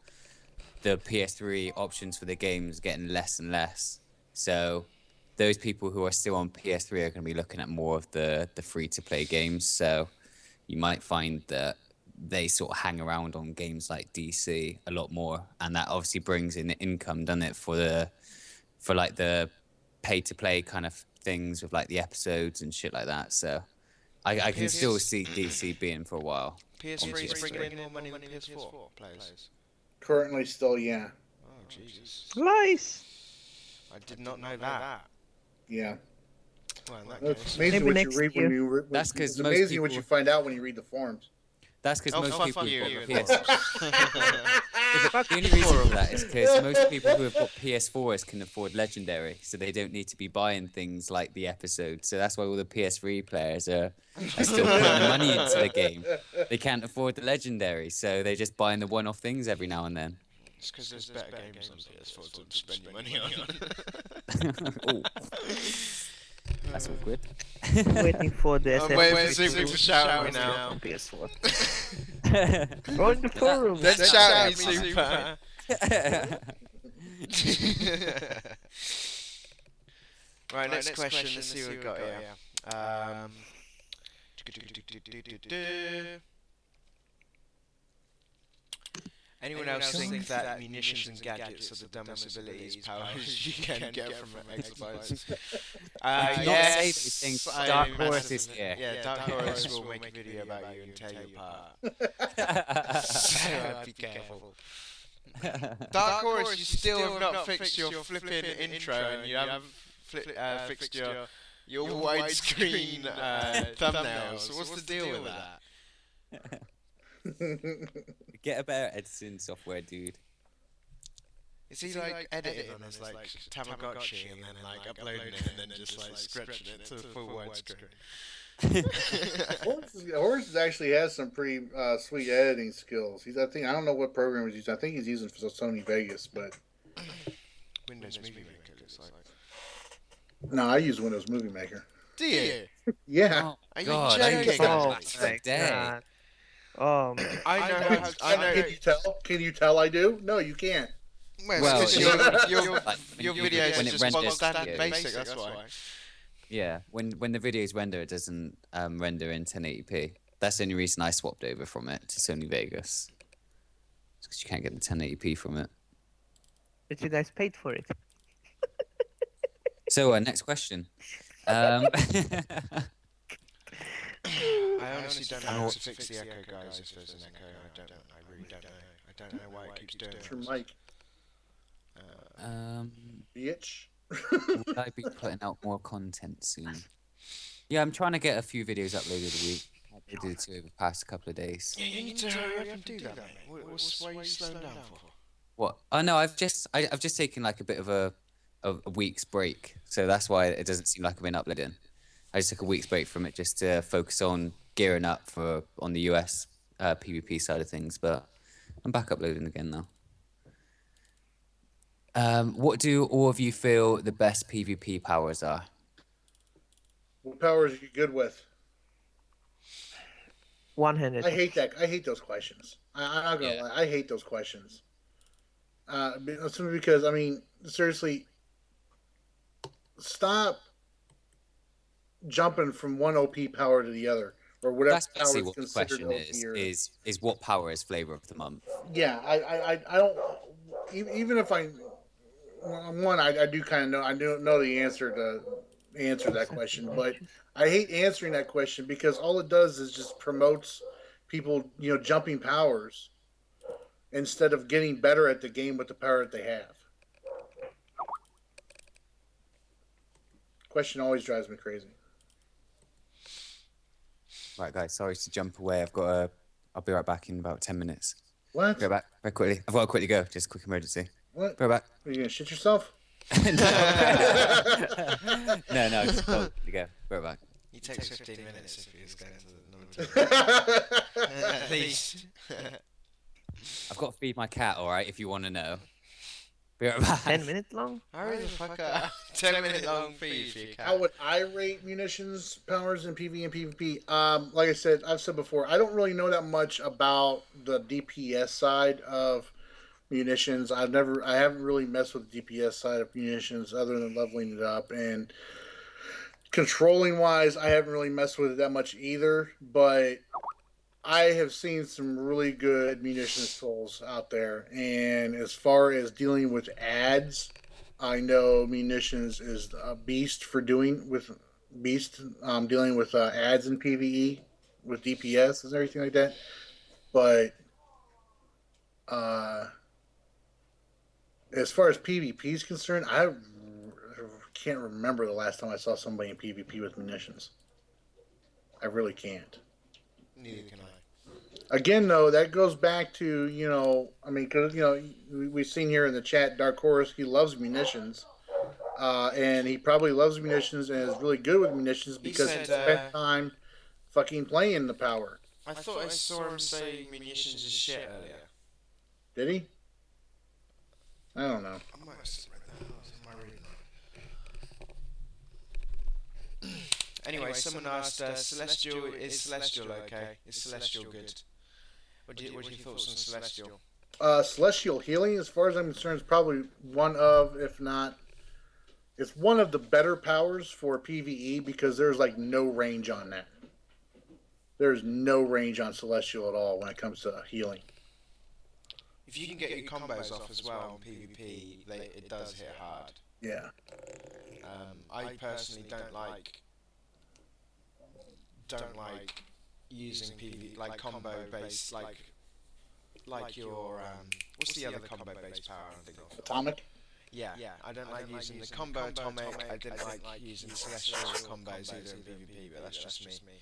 Speaker 3: the PS3 options for the games getting less and less. So those people who are still on PS3 are going to be looking at more of the free-to-play games. So you might find that they sort of hang around on games like DC a lot more, and that obviously brings in the income, doesn't it, for like the pay-to-play kind of things with like the episodes and shit like that. So I can still see DC being for a while.
Speaker 2: PS3 is bringing in more money than PS4 players.
Speaker 4: Currently, still, yeah.
Speaker 2: Oh Jesus!
Speaker 1: lies.
Speaker 2: I did not know that.
Speaker 4: Yeah.
Speaker 2: Well, in that
Speaker 4: It's
Speaker 2: case,
Speaker 4: amazing
Speaker 1: Maybe
Speaker 4: what you
Speaker 1: next
Speaker 4: read
Speaker 1: year.
Speaker 4: when you.
Speaker 3: That's 'cause
Speaker 4: it's
Speaker 3: most
Speaker 4: amazing what
Speaker 3: people-
Speaker 4: you find out when you read the forums.
Speaker 3: That's because
Speaker 2: Oh,
Speaker 3: most
Speaker 2: fuck
Speaker 3: people
Speaker 2: you,
Speaker 3: who've
Speaker 2: you
Speaker 3: got PS. The only reason for that is because most people who have got PS4s can afford Legendary, so they don't need to be buying things like the episode. So that's why all the PS3 players are still putting money into the game. They can't afford the Legendary, so they're just buying the one-off things every now and then.
Speaker 2: it's because there's better games on PS4 to spend your money on.
Speaker 3: Oh, that's awkward.
Speaker 1: Waiting for the
Speaker 2: I'm waiting for
Speaker 1: SS3
Speaker 2: people to shout at me now.
Speaker 1: on PS4. Go in the forum.
Speaker 2: Then shout at me, Super. Right, next question. Let's see what we've got here. Anyone else think that munitions and gadgets are the dumbest abilities, powers you can get from exobytes?
Speaker 3: Not say
Speaker 2: Yes,
Speaker 3: those things.
Speaker 2: I
Speaker 3: Dark
Speaker 2: am
Speaker 3: Horse is
Speaker 2: massive-
Speaker 3: here.
Speaker 2: Yeah, Dark Horse will make a video about you and tear you apart. So be careful. Dark Horse, you still have not fixed your flipping intro, and you haven't fixed your widescreen thumbnails. So what's the deal with that?
Speaker 3: Get a better editing software, dude.
Speaker 2: Is he like editing on his like Tamagotchi and then like uploading it and then just like stretching it to full widescreen?
Speaker 4: Horse actually has some pretty sweet editing skills. I don't know what program he's using. I think he's using for Sony Vegas, but
Speaker 2: Windows Movie Maker looks like.
Speaker 4: no, I use Windows Movie Maker.
Speaker 2: Do you?
Speaker 4: Yeah.
Speaker 2: Are you
Speaker 3: God, I
Speaker 2: joking?
Speaker 3: use that
Speaker 1: Oh
Speaker 3: back in
Speaker 1: my
Speaker 3: the day.
Speaker 1: god.
Speaker 2: I know how. I know.
Speaker 4: Can you tell? Can you tell I do? No, you can't.
Speaker 3: Well,
Speaker 2: Because
Speaker 3: like,
Speaker 2: your
Speaker 3: when
Speaker 2: videos
Speaker 3: when
Speaker 2: are
Speaker 3: it
Speaker 2: just
Speaker 3: renders
Speaker 2: bog standard
Speaker 3: here.
Speaker 2: basic. That's why.
Speaker 3: Yeah, when the videos render, it doesn't render in 1080p. That's the only reason I swapped over from it to Sony Vegas. Because you can't get the 1080p from it.
Speaker 1: But you guys paid for it.
Speaker 3: So, next question.
Speaker 2: I honestly don't know how to fix the echo, guys. If there's an echo, I don't know. I really don't know. I don't know why it keeps doing
Speaker 4: It's your
Speaker 2: this.
Speaker 4: mic,
Speaker 3: um,
Speaker 4: bitch.
Speaker 3: will I be putting out more content soon? Yeah, I'm trying to get a few videos uploaded a week. I did two over the past couple of days.
Speaker 2: Yeah, you need to hurry up and do that, mate. Why are you slowing down for?
Speaker 3: What? Oh no, I've just taken like a bit of a week's break, so that's why it doesn't seem like I've been uploading. I just took a week's break from it just to focus on gearing up for on the US PvP side of things, but I'm back uploading again now. What do all of you feel the best PvP powers are?
Speaker 4: What powers are you good with?
Speaker 1: One-handed.
Speaker 4: I hate that. I hate those questions. I'm not gonna
Speaker 3: Yeah.
Speaker 4: lie. I hate those questions. Simply because I mean, seriously, stop jumping from one OP power to the other or whatever
Speaker 3: That's
Speaker 4: power
Speaker 3: basically
Speaker 4: is
Speaker 3: what the
Speaker 4: considered
Speaker 3: question
Speaker 4: OP. Or,
Speaker 3: is what power is flavor of the month?
Speaker 4: yeah, I don't. Even if I I do kind of know. I do know the answer to answer that question, but I hate answering that question because all it does is just promotes people, jumping powers instead of getting better at the game with the power that they have. Question always drives me crazy.
Speaker 3: Right, guys, sorry to jump away. I'll be right back in about 10 minutes.
Speaker 4: What?
Speaker 3: Go back very quickly. I've got to quickly go. Just a quick emergency.
Speaker 4: What?
Speaker 3: Go back.
Speaker 4: Are you gonna shit yourself?
Speaker 3: No, just quickly go. Go back.
Speaker 2: He takes 15 minutes if he's going to the number. At least.
Speaker 3: I've got to feed my cat, all right, if you want to know. Be right back.
Speaker 1: 10 minutes long?
Speaker 2: Hurry the fuck up. 10-minute long feed for your cat.
Speaker 4: How would I rate munitions powers in PvE and PvP? Like I've said before, I don't really know that much about the DPS side of munitions. I haven't really messed with the DPS side of munitions other than leveling it up, and controlling wise, I haven't really messed with it that much either. But I have seen some really good munitions tools out there, and as far as dealing with ads, I know munitions is a beast for dealing with ads in PvE with DPS and everything like that. But as far as PvP is concerned, I can't remember the last time I saw somebody in PvP with munitions. I really can't.
Speaker 2: Neither can I.
Speaker 4: Again, though, that goes back to, because, we've seen here in the chat, Dark Horse, he loves munitions. And he probably loves munitions and is really good with munitions because he spent time fucking playing the power.
Speaker 2: I thought I saw him say munitions is shit earlier.
Speaker 4: Did he? I don't know.
Speaker 2: I might have read that. I was in my reading. Anyway, someone asked, Celestial, is Celestial okay? Is Celestial good? What are your thoughts on Celestial?
Speaker 4: Celestial Healing, as far as I'm concerned, is probably one of, if not, it's one of the better powers for PVE because there's like no range on that. There's no range on Celestial at all when it comes to healing.
Speaker 2: If you can get your combos off as well on PvP, it does hit hard.
Speaker 4: Yeah.
Speaker 2: I personally don't like using PvP like combo based like your what's the other combo based power I'm thinking of?
Speaker 4: Atomic?
Speaker 2: Yeah, I don't like using the combo atomic. I didn't like using celestial combos either in PvP, but that's just me.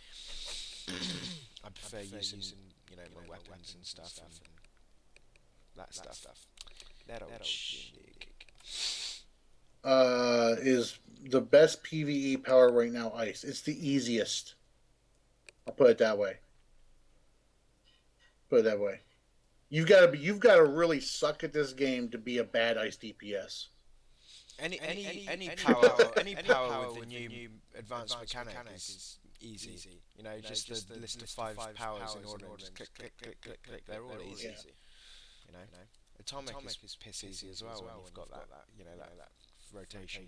Speaker 2: I prefer using my weapons and stuff and that stuff. That old shindig.
Speaker 4: Is the best PVE power right now ice. It's the easiest. I'll put it that way. You've got to really suck at this game to be a bad ice DPS.
Speaker 2: Any power with the new advanced mechanic is easy. Just the list of 5 powers in order, and just click, click, click, click, click. They're all easy. Atomic is piss easy as well when you've got that rotation.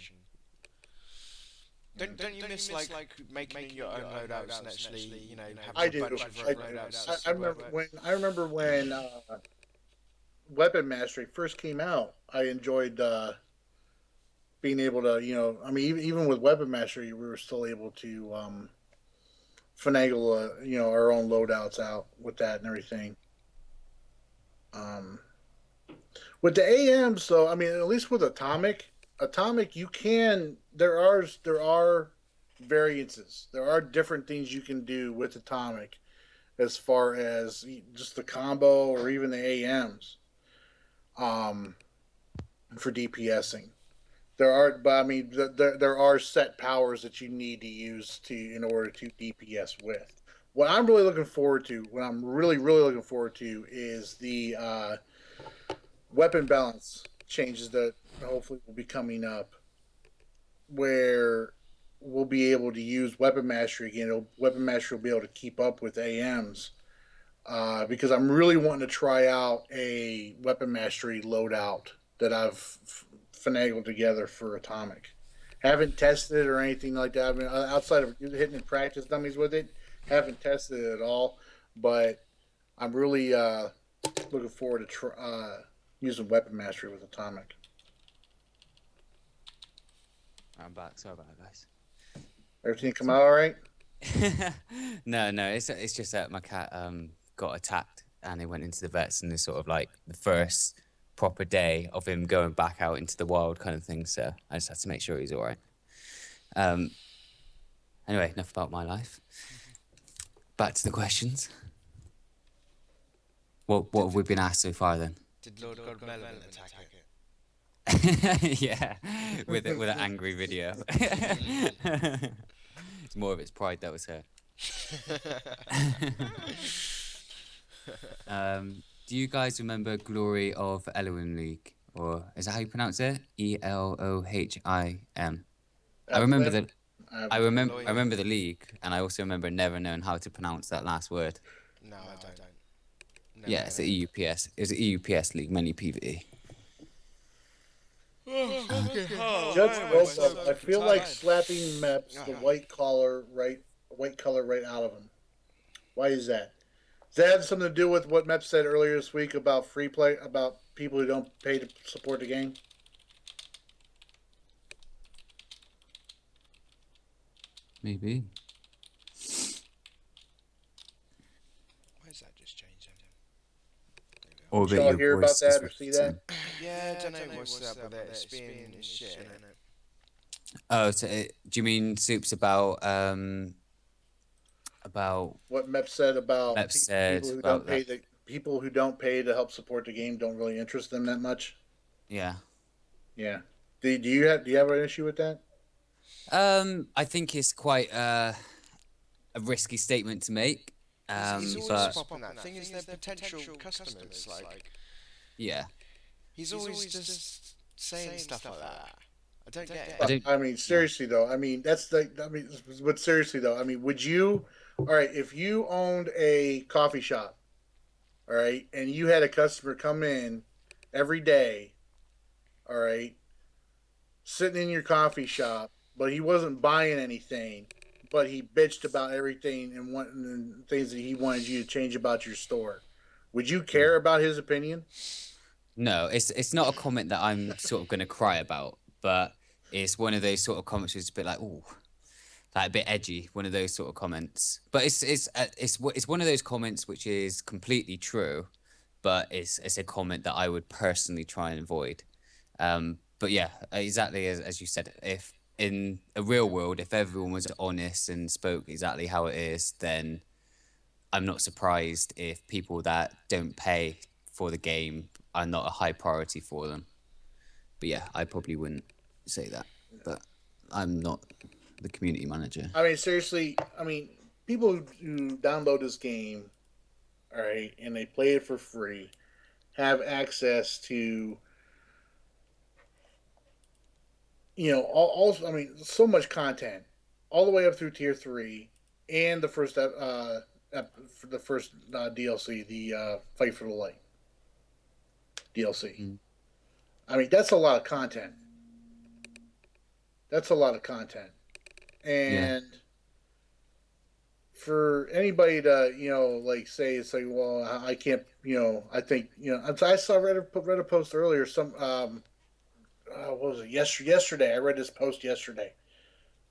Speaker 2: Don't you miss like making your own loadouts and actually having a bunch of loadouts?
Speaker 4: I remember when Weapon Mastery first came out. I enjoyed being able to even with Weapon Mastery we were still able to finagle our own loadouts out with that and everything. With the AMs though, I mean at least with Atomic you can there are variances. There are different things you can do with Atomic as far as just the combo or even the AMs for DPSing. There are set powers that you need to use in order to DPS with. What I'm really looking forward to, is the weapon balance changes that hopefully will be coming up, where we'll be able to use Weapon Mastery again. Weapon Mastery will be able to keep up with AMs, because I'm really wanting to try out a Weapon Mastery loadout that I've finagled together for Atomic. Haven't tested it or anything like that. I mean, outside of hitting in practice dummies with it, haven't tested it at all. But I'm really looking forward to using Weapon Mastery with Atomic.
Speaker 3: I'm back. Sorry about that, guys.
Speaker 4: Everything come out all right?
Speaker 3: No, it's just that my cat got attacked and he went into the vets, and it's sort of like the first proper day of him going back out into the wild kind of thing. So I just had to make sure he's all right. Anyway, enough about my life. Back to the questions. What have we been asked so far then?
Speaker 2: Did Lord God Melvin attack it?
Speaker 3: Yeah, with an angry video. It's more of its pride that was hurt. Do you guys remember Glory of Elohim League, or is that how you pronounce it? Elohim. I remember the league, and I also remember never knowing how to pronounce that last word.
Speaker 2: No, I don't.
Speaker 3: Yeah, it's the EUPS. It was an EUPS league, many PvE.
Speaker 4: I feel like slapping Meps the white collar right out of him. Why is that? Does that have something to do with what Mep said earlier this week about free play, about people who don't pay to support the game?
Speaker 3: Maybe.
Speaker 2: Why is that just changing?
Speaker 3: Or
Speaker 4: Did y'all hear about that or see that?
Speaker 2: Yeah, I don't know what's up with it. It's being shit, isn't it?
Speaker 3: Oh, so do you mean Soup's about
Speaker 4: What Mep said about
Speaker 3: Mep said
Speaker 4: people who
Speaker 3: about
Speaker 4: don't pay people who don't pay to help support the game don't really interest them that much?
Speaker 3: Yeah.
Speaker 4: Yeah. Do you have an issue with that?
Speaker 3: I think it's quite a risky statement to make.
Speaker 2: He's always
Speaker 3: But
Speaker 2: popping that. Thing is, they're potential customers. Like,
Speaker 3: yeah.
Speaker 2: he's always just saying stuff like that. I don't get it.
Speaker 4: I mean, seriously though. I mean, but seriously though. I mean, would you? All right, if you owned a coffee shop, all right, and you had a customer come in every day, all right, sitting in your coffee shop, but he wasn't buying anything, but he bitched about everything and things that he wanted you to change about your store. Would you care about his opinion?
Speaker 3: No, it's not a comment that I'm sort of gonna cry about, but it's one of those sort of comments that's a bit like, oh, like a bit edgy. One of those sort of comments. But it's one of those comments which is completely true, but it's a comment that I would personally try and avoid. But yeah, exactly as you said, if in a real world, if everyone was honest and spoke exactly how it is, then I'm not surprised if people that don't pay for the game are not a high priority for them. But yeah, I probably wouldn't say that. But I'm not the community manager.
Speaker 4: I mean, seriously, I mean, people who download this game, all right, and they play it for free, have access to, all I mean, so much content, all the way up through tier three, and for the first DLC, the Fight for the Light DLC.
Speaker 3: Mm.
Speaker 4: I mean, that's a lot of content. That's a lot of content,
Speaker 3: Yeah.
Speaker 4: and for anybody to like say it's like, well, I can't, I think, I saw read a post earlier, some what was it, yesterday, I read this post yesterday,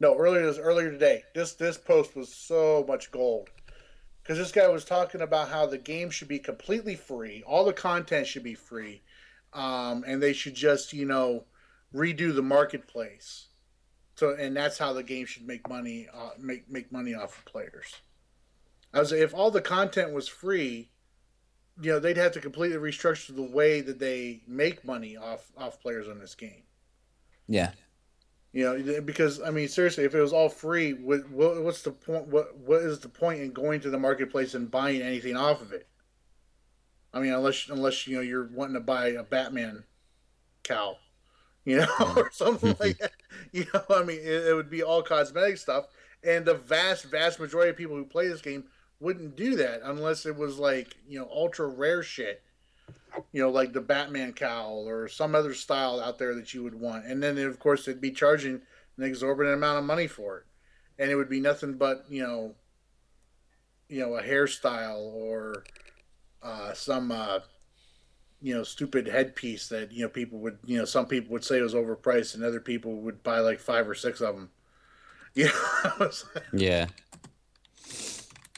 Speaker 4: no, earlier today. This post was so much gold, because this guy was talking about how the game should be completely free, all the content should be free, and they should just redo the marketplace, so, and that's how the game should make money, make money off of players. I was, if all the content was free, they'd have to completely restructure the way that they make money off players on this game.
Speaker 3: Yeah.
Speaker 4: Because I mean, seriously, if it was all free, what's the point? What is the point in going to the marketplace and buying anything off of it? I mean, unless you're wanting to buy a Batman cow,
Speaker 3: Yeah.
Speaker 4: or something like that. I mean, it would be all cosmetic stuff, and the vast majority of people who play this game wouldn't do that unless it was like ultra rare shit, like the Batman cowl or some other style out there that you would want, and then of course they'd be charging an exorbitant amount of money for it, and it would be nothing but a hairstyle or some stupid headpiece that people would some people would say was overpriced, and other people would buy like five or six of them. Yeah.
Speaker 3: Yeah.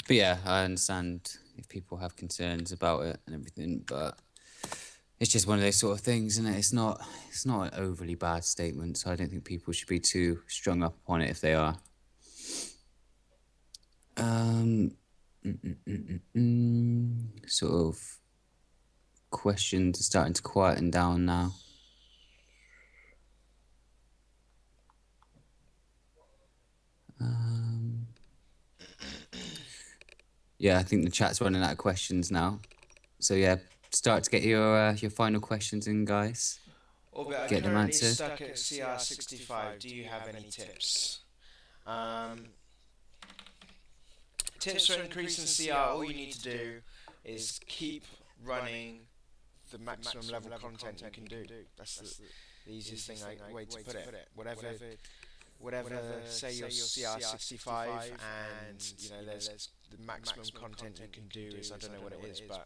Speaker 3: But yeah, I understand if people have concerns about it and everything, but it's just one of those sort of things, isn't it? It's not an overly bad statement, so I don't think people should be too strung up on it if they are. Um, sort of questions are starting to quieten down now. Yeah, I think the chat's running out of questions now. So yeah, start to get your final questions in, guys.
Speaker 2: Orbit, I'm
Speaker 3: Get them
Speaker 2: currently
Speaker 3: answered.
Speaker 2: stuck at CR65. Do you have any tips? Tips for increasing CR, all you need to do is keep running the maximum level content you can do. That's the easiest way to put it. Whatever, say you're CR65 and there's the maximum content you can do is, I don't know what it is, but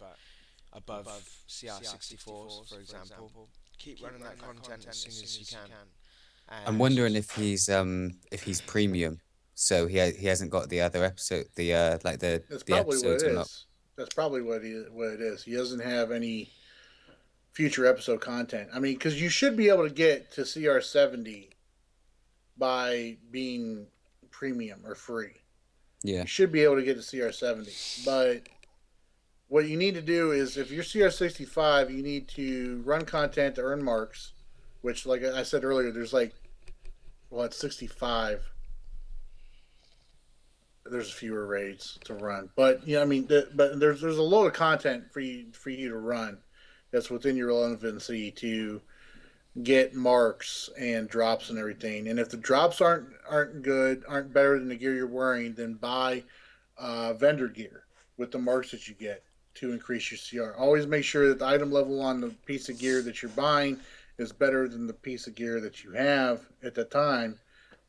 Speaker 2: above CR64s, for example. Keep running that content as soon as you can.
Speaker 3: I'm wondering if he's premium, so he hasn't got the other episode, like
Speaker 4: That's
Speaker 3: the
Speaker 4: probably what
Speaker 3: episodes
Speaker 4: it
Speaker 3: unlocked.
Speaker 4: is. That's probably what it is. He doesn't have any future episode content. I mean, because you should be able to get to CR70 by being premium or free.
Speaker 3: Yeah.
Speaker 4: You should be able to get to CR70. But what you need to do is, if you're CR65, you need to run content to earn marks, which, like I said earlier, there's like, well, it's 65. There's fewer raids to run, but I mean, but there's a load of content for you to run that's within your relevancy to get marks and drops and everything. And if the drops aren't good, aren't better than the gear you're wearing, then buy vendor gear with the marks that you get. to increase your CR. Always make sure that the item level on the piece of gear that you're buying is better than the piece of gear that you have at the time,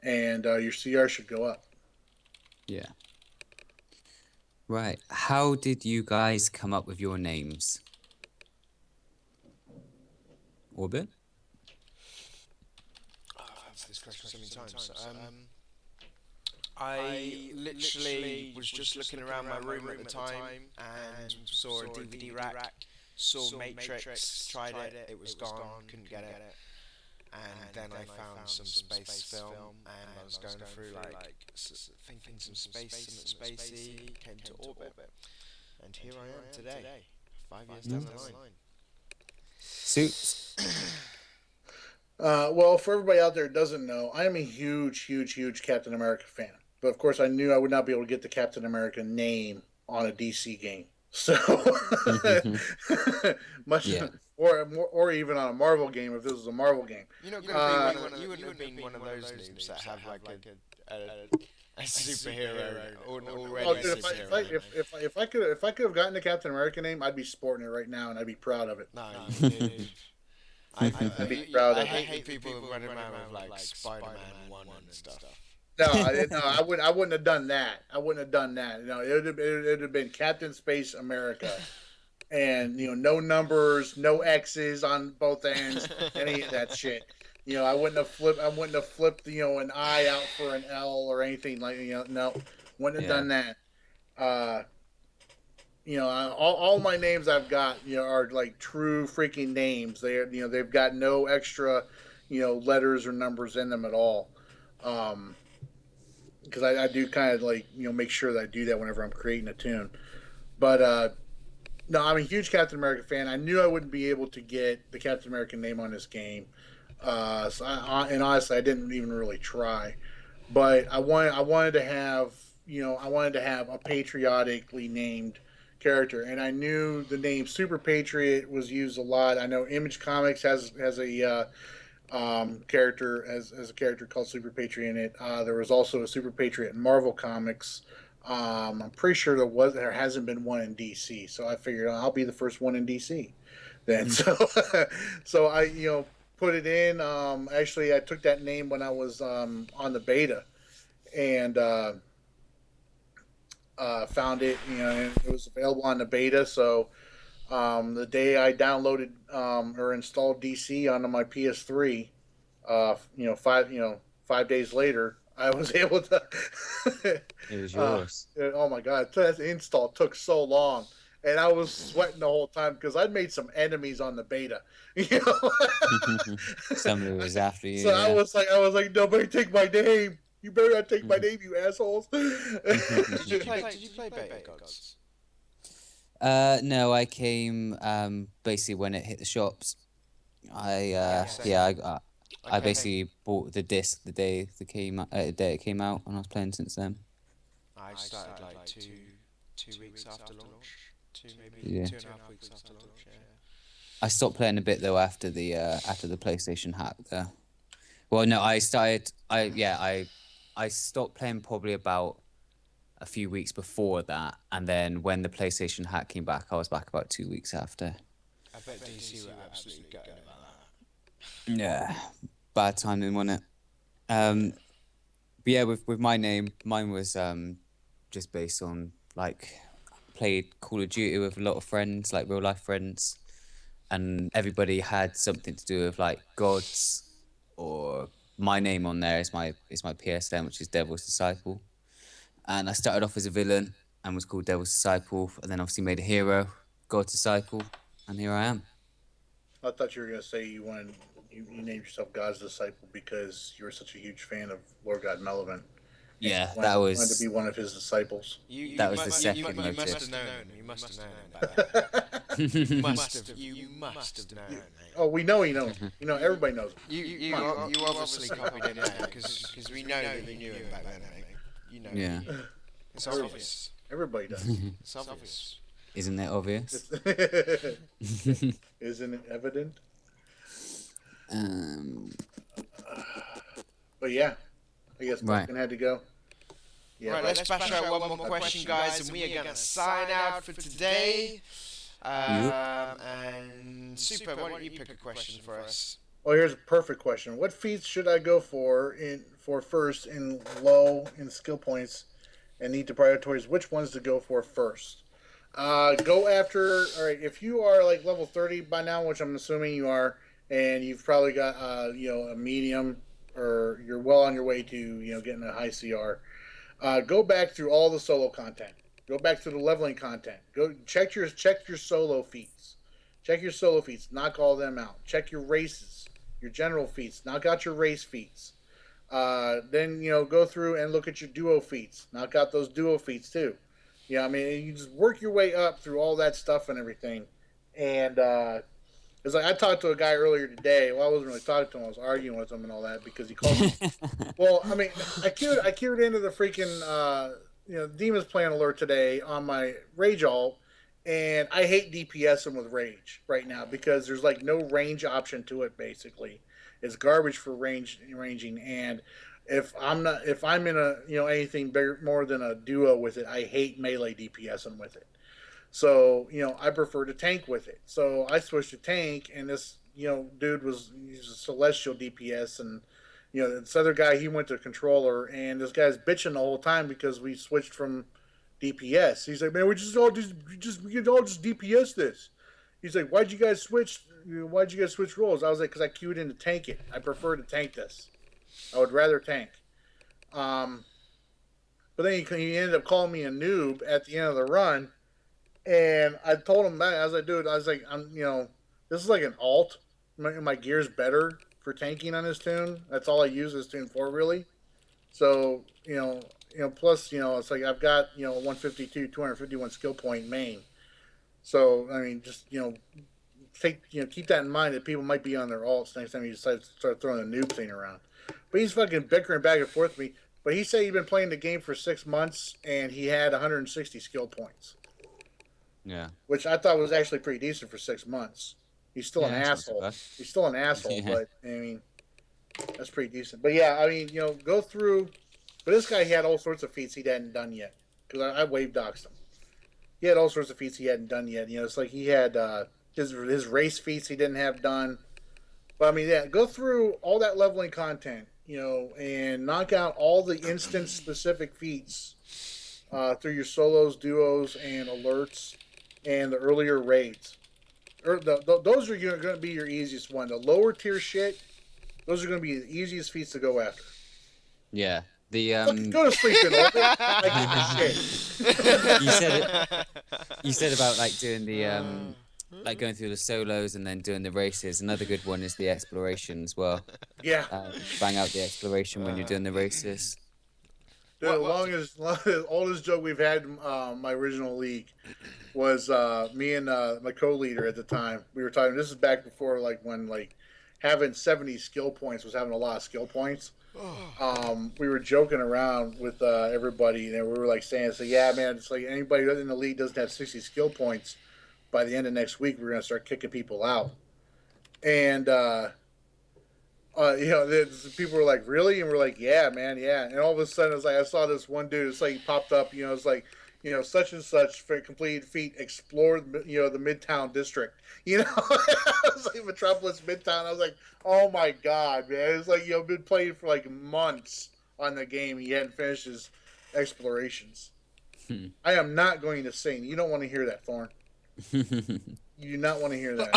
Speaker 4: and your CR should go up.
Speaker 3: Yeah. Right. How did you guys come up with your names? Orbit?
Speaker 2: Oh, I've answered this question so many times. I literally was just looking around my room at the time and saw a DVD rack, saw Matrix, tried it, it was gone, couldn't get it. And then I found some space film, and I was going through like thinking some space, something spacey, came to Orbit, and here I am today, 5 years down the line.
Speaker 3: Suits?
Speaker 4: Well, for everybody out there who doesn't know, I am a huge Captain America fan. But of course, I knew I would not be able to get the Captain America name on a DC game. So much,
Speaker 3: Yeah.
Speaker 4: or even on a Marvel game if this was a Marvel game.
Speaker 2: You're not going to be you wouldn't have been one of those noobs that have like a superhero already.
Speaker 4: Oh, dude, if I could have gotten the Captain America name, I'd be sporting it right now, and I'd be proud of it.
Speaker 2: No, I'd be proud of it. I hate people running around with like Spider-Man 1 and stuff.
Speaker 4: No, I wouldn't have done that. I wouldn't have done that. No, it would have been Captain Space America, and no numbers, no X's on both ends, any of that shit. I wouldn't have flipped an I out for an L or anything like no, wouldn't have done that. All my names I've got are like true freaking names. They've got no extra letters or numbers in them at all. Because I do kind of like make sure that I do that whenever I'm creating a tune. But no, I'm a huge Captain America fan. I knew I wouldn't be able to get the Captain America name on this game, and honestly, I didn't even really try. But I wanted to have a patriotically named character, and I knew the name Super Patriot was used a lot. I know Image Comics has a character as a character called Super Patriot in it. There was also a Super Patriot in Marvel Comics. I'm pretty sure there hasn't been one in DC, so I figured I'll be the first one in DC. Then so I put it in. Actually, I took that name when I was on the beta, and found it. And it was available on the beta. So the day I downloaded or installed DC onto my PS3, 5 days later, I was able to.
Speaker 3: It was yours.
Speaker 4: Oh my god, that install took so long, and I was sweating the whole time because I'd made some enemies on the beta.
Speaker 3: Somebody was after you.
Speaker 4: So yeah. I was like, nobody take my name. You better not take my name, you assholes.
Speaker 2: Did you play Beta Gods?
Speaker 3: No, I came basically when it hit the shops. I basically bought the disc the day it came out, and I was playing since then.
Speaker 2: I started like two weeks after launch, maybe 2.5 weeks after launch. Yeah.
Speaker 3: I stopped playing a bit though after the PlayStation hack there. Well, no, I stopped playing probably about a few weeks before that, and then when the PlayStation hack came back, I was back about 2 weeks after.
Speaker 2: I bet DC were absolutely gutted about that.
Speaker 3: Yeah, bad timing, wasn't it? But yeah, with my name, mine was just based on like played Call of Duty with a lot of friends, like real life friends, and everybody had something to do with like gods, or my name on there is my PSN, which is Devil's Disciple. And I started off as a villain and was called Devil's Disciple, and then obviously made a hero, God's Disciple, and here I am.
Speaker 4: I thought you were going to say you named yourself God's Disciple because you were such a huge fan of Lord God Melvin.
Speaker 3: Yeah,
Speaker 4: that was... wanted to be one of his disciples.
Speaker 3: That was the second motive.
Speaker 2: You must have known. You must have known about that. You must have known.
Speaker 4: Oh, we know you know. Everybody knows.
Speaker 2: You obviously copied him there because we know that you knew him back then, mate. You know.
Speaker 3: Yeah.
Speaker 2: It's obvious.
Speaker 4: Everybody does.
Speaker 2: It's obvious.
Speaker 3: Isn't it obvious?
Speaker 4: Isn't it evident?
Speaker 3: Um.
Speaker 4: But yeah, I guess Duncan had to go. Yeah.
Speaker 2: Right, let's bash out one more question, guys, and we are going to sign out for today. And Super, why don't you pick a question for us?
Speaker 4: Well, here's a perfect question. What feats should I go for first in low in skill points and need to prioritize which ones to go for first? Go after. All right, if you are like level 30 by now, which I'm assuming you are, and you've probably got a medium, or you're well on your way to getting a high CR. Go back through all the solo content. Go back to the leveling content. Go check your solo feats. Check your solo feats. Knock all them out. Check your races, your general feats. Knock out your race feats. Then go through and look at your duo feats. Knock out those duo feats too. Yeah, I mean you just work your way up through all that stuff and everything. And it's like I talked to a guy earlier today. Well, I wasn't really talking to him. I was arguing with him and all that because he called me. Well, I mean, I queued into the freaking Demons Plan alert today on my Rage Alt, and I hate DPSing with Rage right now because there's like no range option to it. Basically, it's garbage for ranging. And if I'm in a anything bigger more than a duo with it, I hate melee DPSing with it. So I prefer to tank with it. So I switched to tank, and this dude he's a celestial DPS, and this other guy he went to controller, and this guy's bitching the whole time because we switched from DPS. He's like, man, we can all just DPS this. He's like, why'd you guys switch? Why'd you guys switch roles? I was like, because I queued in to tank it. I prefer to tank this. I would rather tank. But then he ended up calling me a noob at the end of the run. And I told him that, as I do it, I was like, this is like an alt. My gear's better for tanking on this tune. That's all I use this tune for, really. So, plus, it's like I've got, 152, 251 skill point main. So, I mean, just, keep that in mind that people might be on their alts next time you decide to start throwing the noob thing around. But he's fucking bickering back and forth with me. But he said he'd been playing the game for 6 months and he had 160 skill points.
Speaker 3: Yeah.
Speaker 4: Which I thought was actually pretty decent for 6 months. He's still an asshole. He's still an asshole, but I mean, that's pretty decent. But yeah, I mean, go through. But this guy, he had all sorts of feats he hadn't done yet because I wave doxed him. He had all sorts of feats he hadn't done yet. It's like he had his race feats he didn't have done. But I mean, yeah, go through all that leveling content, and knock out all the instance specific feats through your solos, duos, and alerts, and the earlier raids. Those are going to be your easiest one. The lower tier shit, those are going to be the easiest feats to go after.
Speaker 3: Yeah. The
Speaker 4: Go to sleep in orbit. I give a shit.
Speaker 3: you said about like doing the like going through the solos and then doing the races. Another good one is the exploration as well.
Speaker 4: Yeah.
Speaker 3: Bang out the exploration when you're doing the races.
Speaker 4: The longest, oldest joke we've had in my original league was me and my co-leader at the time. We were talking. This is back before when having 70 skill points was having a lot of skill points. We were joking around with everybody, and we were saying, "So yeah, man, it's like anybody in the league doesn't have 60 skill points. By the end of next week, we're gonna start kicking people out." And people were like, "Really?" And we're like, "Yeah, man, yeah." And all of a sudden, it's like I saw this one dude. It's like he popped up. It's like, such and such for completed feat explored, the Midtown district. It was like Metropolis Midtown. I was like, "Oh my god, man!" It's like been playing for like months on the game. He hadn't finished his explorations. I am not going to sing. You don't want to hear that, Thorn. You do not want to hear that.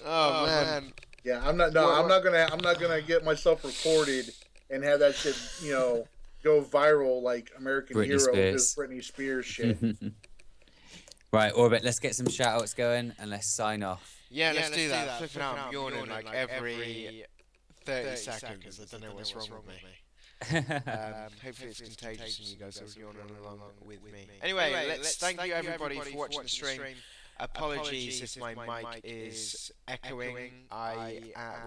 Speaker 2: Oh man.
Speaker 4: Yeah, I'm not. No, I'm not gonna get myself recorded and have that shit, go viral like American
Speaker 3: Britney
Speaker 4: Hero
Speaker 3: Spears.
Speaker 4: with Britney Spears shit.
Speaker 3: Right, Orbit, let's get some shout outs going and let's sign off.
Speaker 2: Yeah, let's do that. Flipping out, I'm yawning like every 30 seconds. I don't know what's wrong with me. Hopefully it's contagious and you guys are yawning along with me. Anyway, let's thank you everybody for watching the stream. Apologies if my mic is echoing.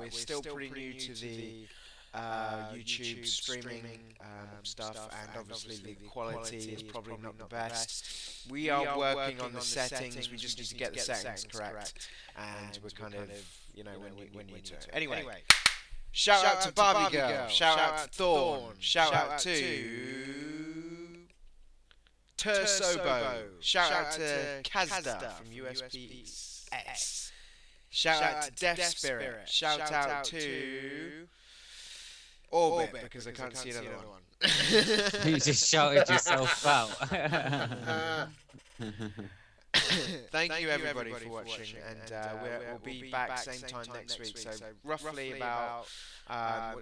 Speaker 2: We're still pretty new to the YouTube streaming stuff, and obviously the quality is probably not the best. We are working on the settings. We just need to get the settings correct, and we're kind of we're new to it. Anyway, Shout out to Barbie Girl. Shout out to Thorn. Shout out to Tursobo. Shout out to Kazda from USPS. Shout out to Death Spirit. Shout out to Orbit, because I can't see another one.
Speaker 3: You just shouted yourself out.
Speaker 2: Thank you everybody for watching, and we'll be back same time next week. So roughly about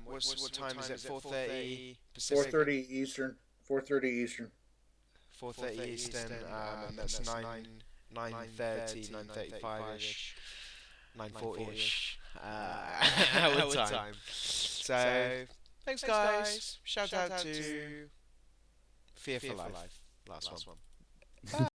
Speaker 2: what time is it? 4:30 Pacific.
Speaker 4: 4:30 Eastern. 4:30 Eastern.
Speaker 2: 4:30 Eastern, and that's 9:30, 9:35ish, 9:40ish our time. So thanks guys. Shout out to Fear for Life. Last one.